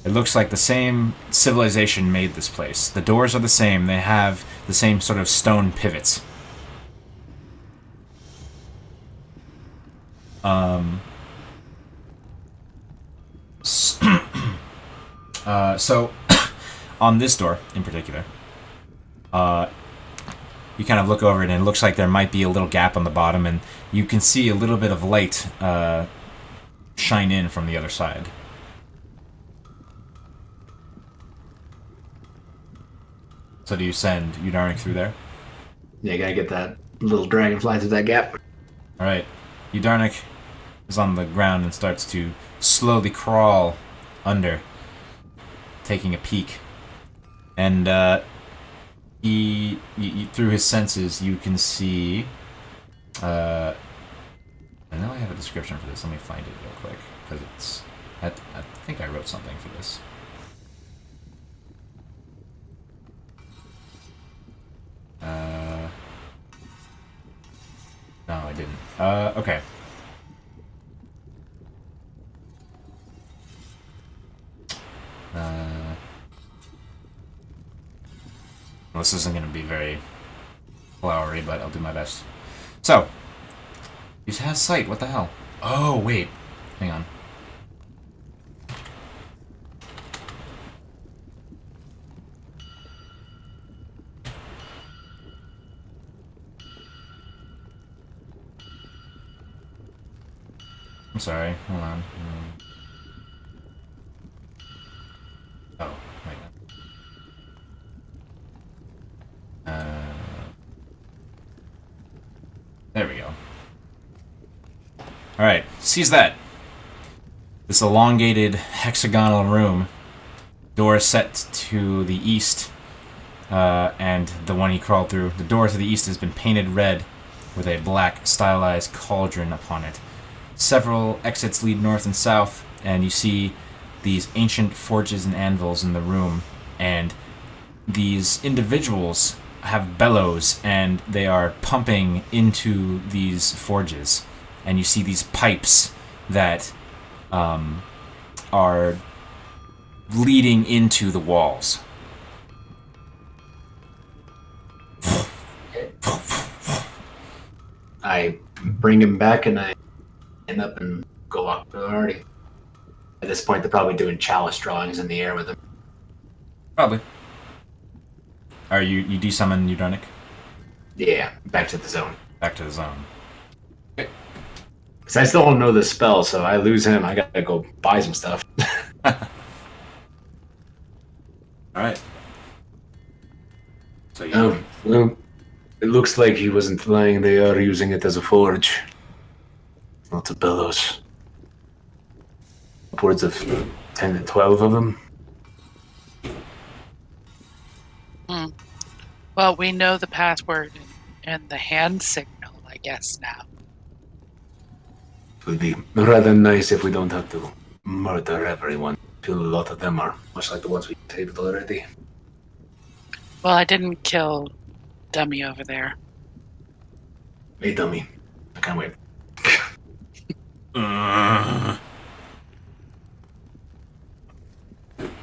It looks like the same civilization made this place. The doors are the same. They have the same sort of stone pivots. So on this door in particular, you kind of look over it and it looks like there might be a little gap on the bottom, and you can see a little bit of light shine in from the other side. So do you send Udarnik through there? Yeah, you gotta get that little dragonfly through that gap. Alright. Udarnik is on the ground and starts to slowly crawl under, taking a peek. And he through his senses, you can see... I know I have a description for this. Let me find it real quick, because it's... I think I wrote something for this. No, I didn't. Okay. Well, this isn't going to be very flowery, but I'll do my best. So, he has sight. What the hell? Oh, wait. Hang on. I'm sorry. Hold on. Oh, wait. There we go. Alright, sees that. This elongated hexagonal room. Door set to the east, and the one he crawled through. The door to the east has been painted red with a black stylized cauldron upon it. Several exits lead north and south, and you see these ancient forges and anvils in the room, and these individuals have bellows, and they are pumping into these forges, and you see these pipes that are leading into the walls. I bring him back and I end up and go up to already. At this point, they're probably doing chalice drawings in the air with him. Probably. Are you desummon Udarnik? Yeah, back to the zone. Back to the zone. Because I still don't know this spell, so I lose him. I gotta go buy some stuff. Alright. So you... Oh, well, it looks like he wasn't lying. They are using it as a forge. Not a bellows. upwards of 10 to 12 of them. Well, we know the password and the hand signal, I guess, now. It would be rather nice if we don't have to murder everyone. I feel a lot of them are much like the ones we saved already. Well, I didn't kill Dummy over there. Hey, dummy. I can't wait.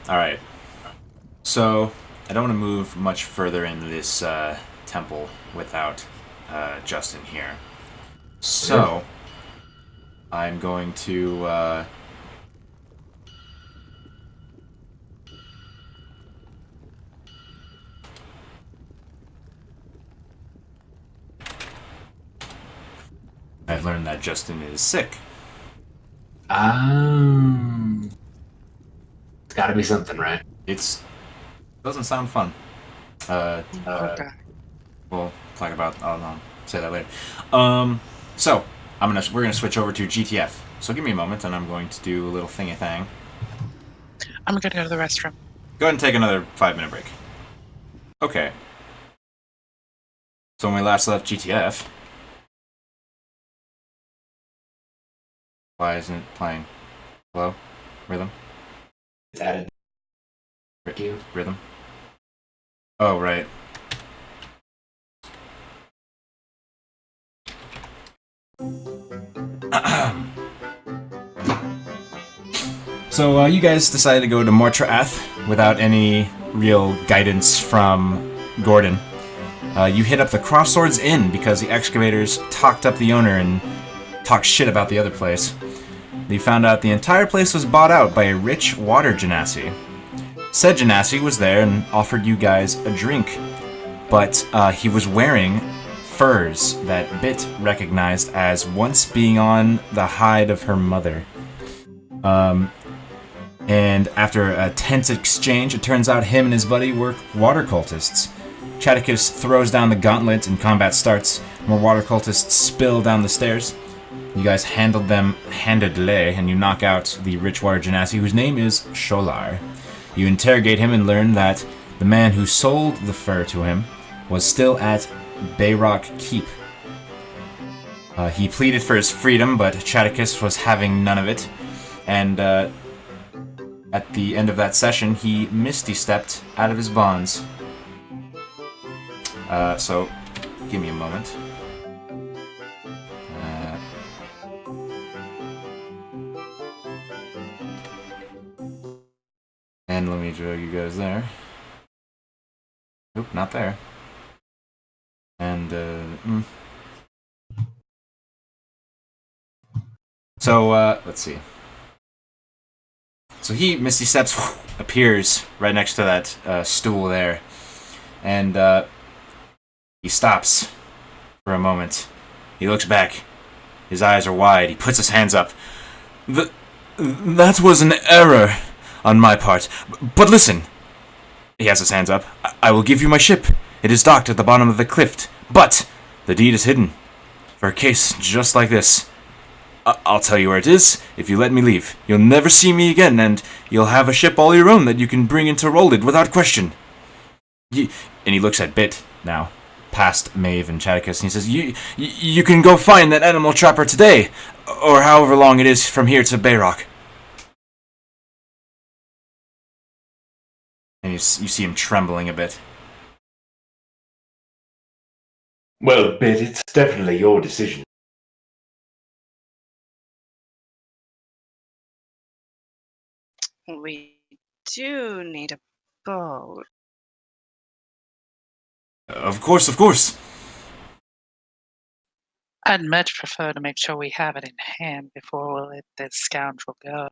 Alright. So, I don't want to move much further into this temple without Justin here. So, I'm going to... I've learned that Justin is sick. It's gotta be something, right? Doesn't sound fun. Okay. We'll talk about. I'll say that later. So we're gonna switch over to GTF. So give me a moment, and I'm going to do a little thingy thing. I'm gonna go to the restroom. Go ahead and take another 5-minute break. Okay. So when we last left GTF, why isn't it playing? Hello, rhythm. It's added. You. Rhythm. Oh right. So you guys decided to go to Mortrath without any real guidance from Gordon. You hit up the Crossswords Inn because the Excavators talked up the owner and talked shit about the other place. They found out the entire place was bought out by a rich water genasi. Said genasi was there and offered you guys a drink, but he was wearing furs that Bit recognized as once being on the hide of her mother. And after a tense exchange, it turns out him and his buddy were water cultists. Chaticus throws down the gauntlet and combat starts. More water cultists spill down the stairs. You guys handled them handedly, and you knock out the rich water genasi, whose name is Sholar. You interrogate him and learn that the man who sold the fur to him was still at Bayrock Keep. He pleaded for his freedom, but Chaticus was having none of it, and at the end of that session, he misty-stepped out of his bonds. So, give me a moment. And let me drag you guys there. Oop, not there. And, So, let's see. So he, Misty Steps, appears right next to that stool there. And he stops for a moment. He looks back. His eyes are wide. He puts his hands up. That was an error on my part. But listen. He has his hands up. I will give you my ship. It is docked at the bottom of the cliff. But the deed is hidden. For a case just like this. I'll tell you where it is if you let me leave. You'll never see me again, and you'll have a ship all your own that you can bring into Rolled without question. And he looks at Bit now, past Maeve and Chaticus, and he says, You can go find that animal trapper today, or however long it is from here to Bayrock. And you see him trembling a bit. Well, Bit, it's definitely your decision. We do need a boat. Of course. I'd much prefer to make sure we have it in hand before we let this scoundrel go.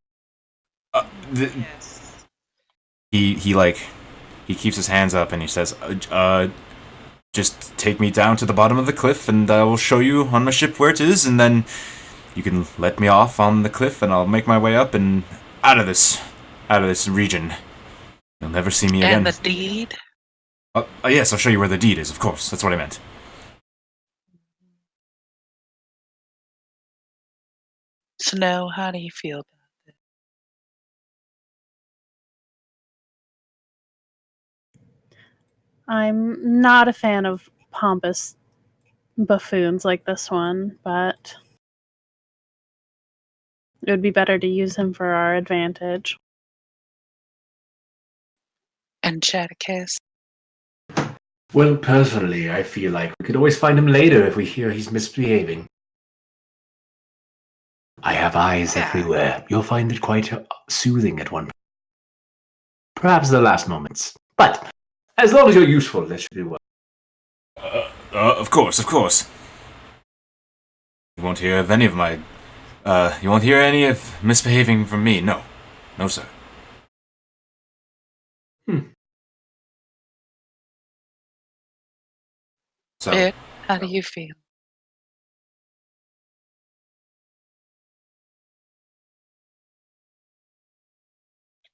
Yes. He keeps his hands up and he says, just take me down to the bottom of the cliff and I will show you on my ship where it is, and then you can let me off on the cliff and I'll make my way up and out of this region. You'll never see me again. And the deed? Yes, I'll show you where the deed is, of course. That's what I meant. Snow, how do you feel about it? I'm not a fan of pompous buffoons like this one, but it would be better to use him for our advantage. And Jadakiss. Well, personally, I feel like we could always find him later if we hear he's misbehaving. I have eyes everywhere. You'll find it quite soothing at one point. Perhaps the last moments. But as long as you're useful, that should do well. Of course, of course. You won't hear of any of my... you won't hear any of misbehaving from me, no. No, sir. So, Bit, how do you feel?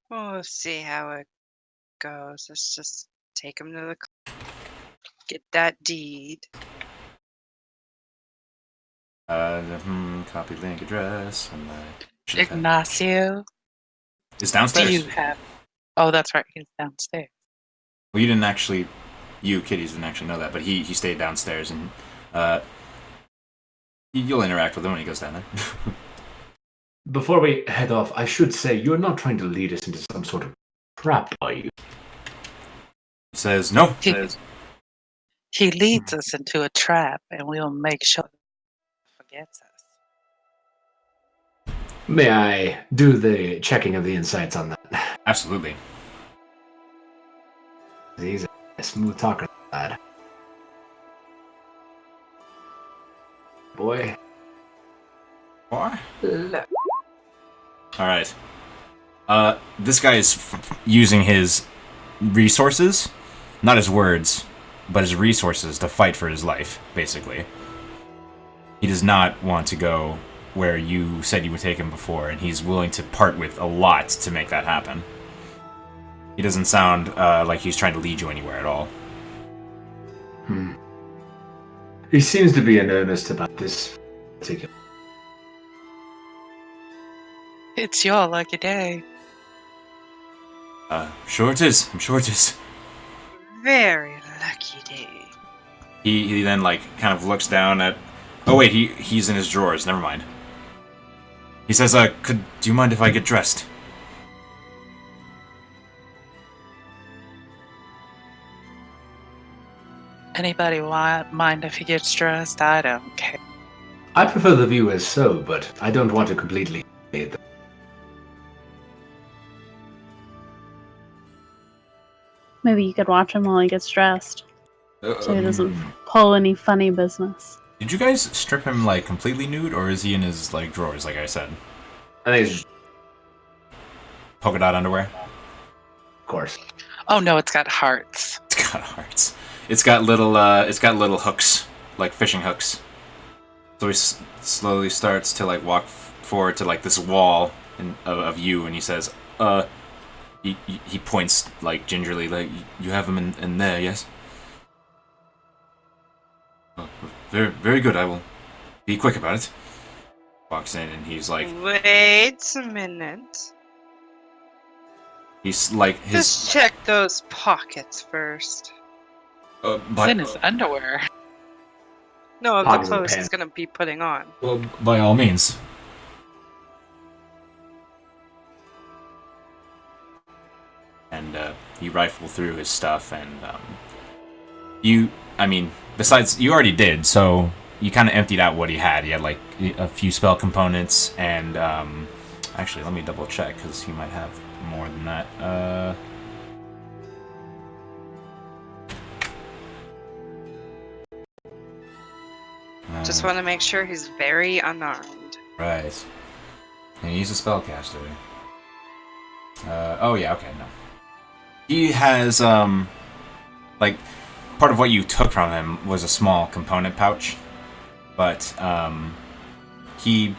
We'll see how it goes. Let's just take him to the... Get that deed. copy link address, and Ignacio, it's downstairs. do you have... Oh, that's right, he's downstairs. Well, you didn't actually... You, kiddies, didn't actually know that, but he stayed downstairs, and, you'll interact with him when he goes down there. Before we head off, I should say you're not trying to lead us into some sort of trap, are you? He says, no. He leads us into a trap, and we'll make sure he forgets us. May I do the checking of the insights on that? Absolutely. He's a smooth talker, lad. Boy. What? Alright. This guy is using his resources, not his words, but his resources to fight for his life, basically. He does not want to go where you said you would take him before, and he's willing to part with a lot to make that happen. He doesn't sound like he's trying to lead you anywhere at all. He seems to be in earnest about this particular. It's your lucky day. Sure it is. I'm sure it is. Very lucky day. He then, like, kind of looks down at... Oh, wait, he's in his drawers. Never mind. He says, do you mind if I get dressed? Anybody mind if he gets dressed? I don't care. I prefer the view as so, but I don't want to completely hate them. Maybe you could watch him while he gets dressed, so he doesn't pull any funny business. Did you guys strip him, like, completely nude, or is he in his, like, drawers, like I said? I think it's Polka dot underwear? of course. Oh no, it's got hearts. It's got hearts. It's got little hooks, like fishing hooks. So he slowly starts to, like, walk forward to, like, this wall of you, and he says, he points, like, gingerly, like, you have him in there, yes? Oh, very, very good, I will be quick about it. Walks in, and he's like... Wait a minute. He's, like, his... Just check those pockets first. It's in his underwear. No, of the Pockets of clothes he's pants. gonna be putting on. Well, by all means. And you rifle through his stuff, and besides, you already did, so you kind of emptied out what he had. He had, like, a few spell components, and actually, let me double check, because he might have more than that. Just want to make sure he's very unarmed. Right. And he's a spellcaster. Oh yeah, okay, no. He has, like, part of what you took from him was a small component pouch, but, he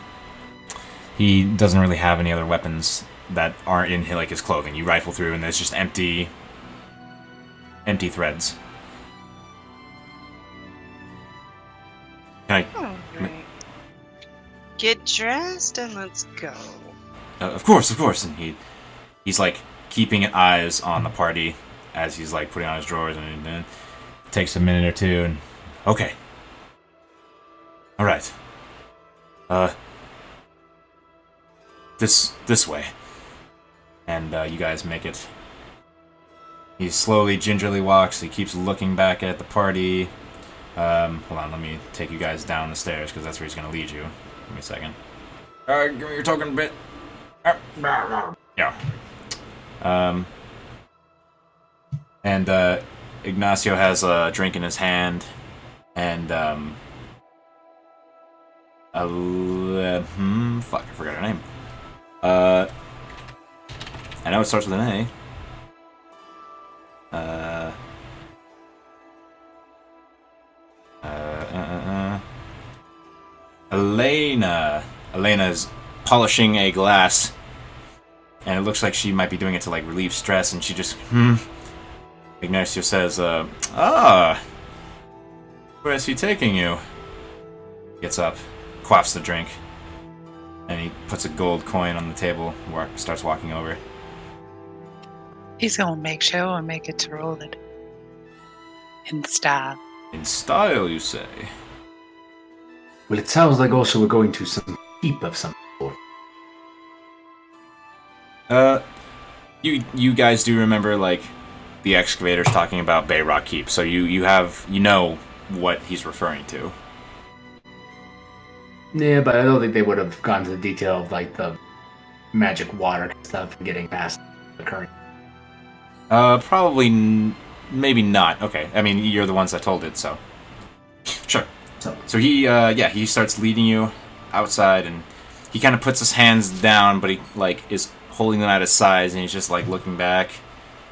doesn't really have any other weapons that aren't in, like, his clothing. You rifle through, and there's just empty threads. Can I... Alright. Get dressed and let's go. Of course, and he's like keeping eyes on the party as he's like putting on his drawers, and then takes a minute or two, and okay, all right, this way, and you guys make it. He slowly, gingerly walks. He keeps looking back at the party. Hold on, let me take you guys down the stairs, because that's where he's going to lead you. Give me a second. Give me your token bit. Yeah. And Ignacio has a drink in his hand, and fuck, I forgot her name. I know it starts with an A. Elena's polishing a glass, and it looks like she might be doing it to like relieve stress, and she just Ignacio says, where is he taking you? Gets up, quaffs the drink, and he puts a gold coin on the table, starts walking over. He's gonna make sure and make it to roll it. In style. In style, you say? Well, it sounds like also we're going to some keep of some sort. You guys do remember, like, the excavators talking about Bayrock Keep, so you know what he's referring to. Yeah, but I don't think they would have gone to the detail of, like, the magic water stuff and getting past the current. Probably, maybe not. Okay, I mean, you're the ones that told it, so. Sure. So he starts leading you outside, and he kind of puts his hands down, but he, like, is holding them at his sides, and he's just, like, looking back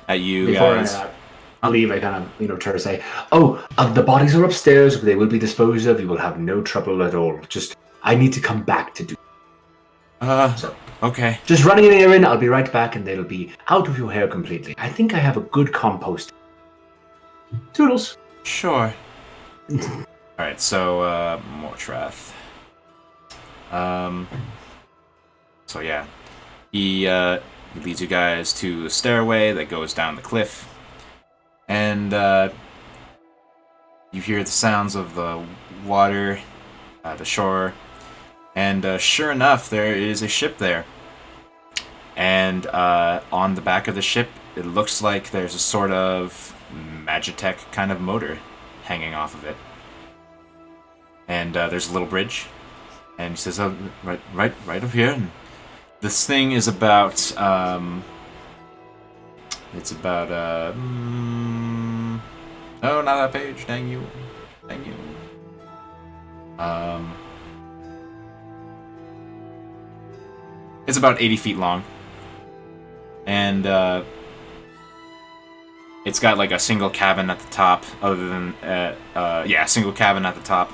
at you Before guys. I leave, I kind of, try to say, the bodies are upstairs, but they will be disposed of. You will have no trouble at all. Just, I need to come back to do. Okay. Just running an errand, I'll be right back, and they'll be out of your hair completely. I think I have a good compost. Toodles. Sure. Alright, so, Mortrath. So yeah. He leads you guys to a stairway that goes down the cliff. And, you hear the sounds of the water, the shore. And, sure enough, there is a ship there. And, on the back of the ship, it looks like there's a sort of Magitech kind of motor hanging off of it. And there's a little bridge, and he says, "Oh, right up here." And this thing is about, it's about, oh, not that page. Dang you. It's about 80 feet long, and it's got like a single cabin at the top. Other than, single cabin at the top.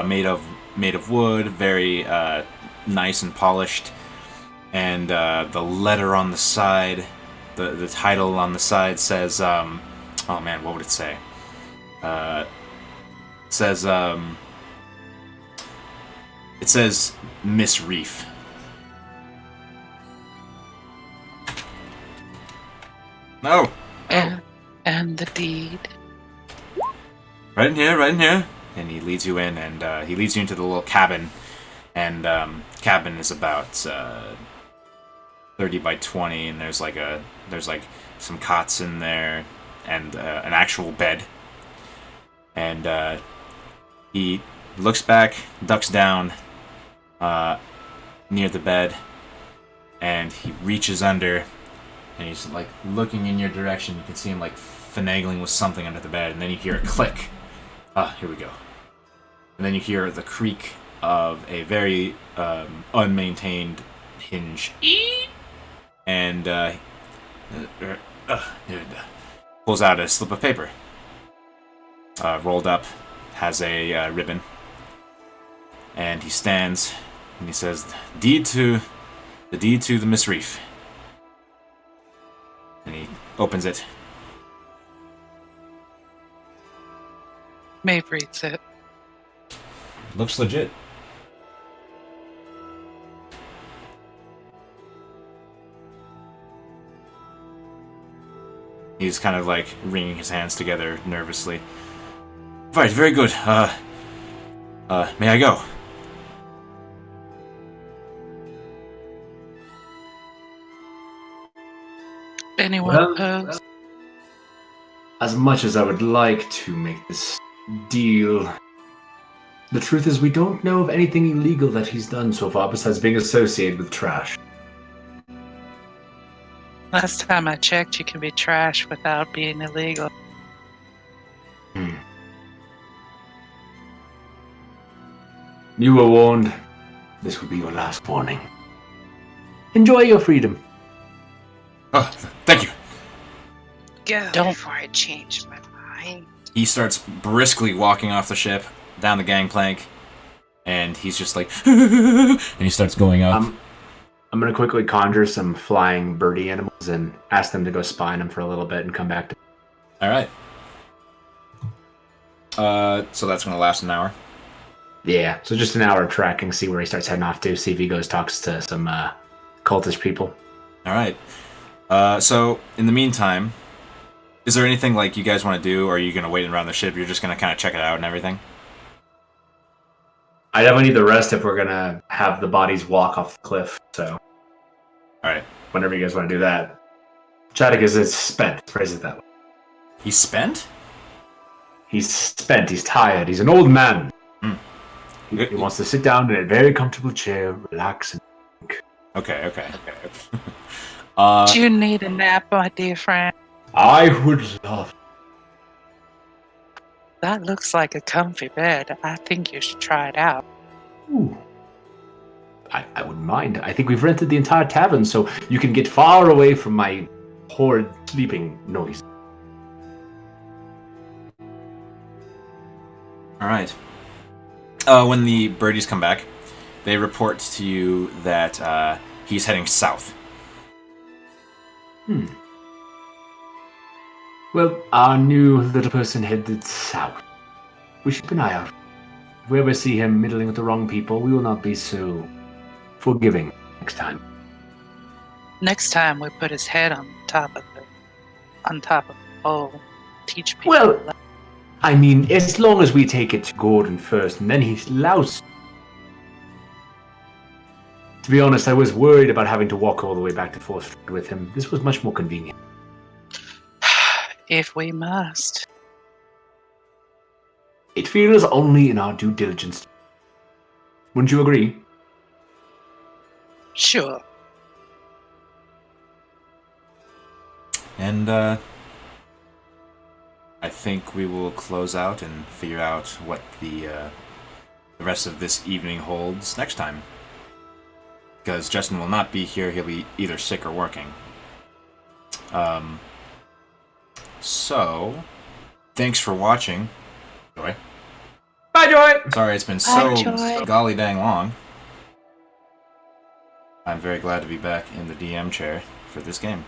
Made of wood, very nice and polished, and the letter on the side, the title on the side says, oh man, what would it say? It says Miss Reef. No. And the deed. Right in here. And he leads you in, and he leads you into the little cabin. And cabin is about 30 by 20, and there's like some cots in there, and an actual bed. And he looks back, ducks down near the bed, and he reaches under, and he's like looking in your direction. You can see him like finagling with something under the bed, and then you hear a click. Here we go. And then you hear the creak of a very unmaintained hinge. And pulls out a slip of paper. Rolled up, has a ribbon. And he stands, and he says, the deed to the Miss Reef. And he opens it. Maeve reads it. Looks legit. He's kind of like wringing his hands together nervously. Right, very good. May I go? Anyone Well, opposed? As much as I would like to make this deal, the truth is we don't know of anything illegal that he's done so far besides being associated with trash. Last time I checked, you can be trash without being illegal. You were warned. This will be your last warning. Enjoy your freedom. Oh, thank you. Go Don't- before I change my mind. He starts briskly walking off the ship, down the gangplank, and he's just like, and he starts going up. I'm going to quickly conjure some flying birdie animals and ask them to go spy on him for a little bit and come back to. All right. So that's going to last an hour. Yeah, so just an hour of tracking, see where he starts heading off to, see if he goes talks to some cultish people. All right. So in the meantime, is there anything like you guys want to do, or are you going to wait around the ship? You're just going to kind of check it out and everything? I definitely need the rest if we're going to have the bodies walk off the cliff, so. All right. Whenever you guys want to do that. Chaddick is spent, phrase it that way. He's spent? He's spent, he's tired, he's an old man. Hmm. He wants to sit down in a very comfortable chair, relax, and think. Okay. Do you need a nap, my dear friend? I would love. That looks like a comfy bed. I think you should try it out. Ooh. I wouldn't mind. I think we've rented the entire tavern, so you can get far away from my horrid sleeping noise. All right. When the birdies come back, they report to you that he's heading south. Well, our new little person headed south. We should keep an eye out. If we ever see him middling with the wrong people, we will not be so forgiving next time. Next time we put his head on top of the pole. Teach people. Well, I mean, as long as we take it to Gordon first, and then he's loused. To be honest, I was worried about having to walk all the way back to 4th Street with him. This was much more convenient. If we must. It feels only in our due diligence. Wouldn't you agree? Sure. And I think we will close out and figure out what the rest of this evening holds next time. Because Justin will not be here. He'll be either sick or working. So, thanks for watching. Joy. Bye, Joy! Sorry it's been Bye, so Joy. golly dang long. I'm very glad to be back in the DM chair for this game.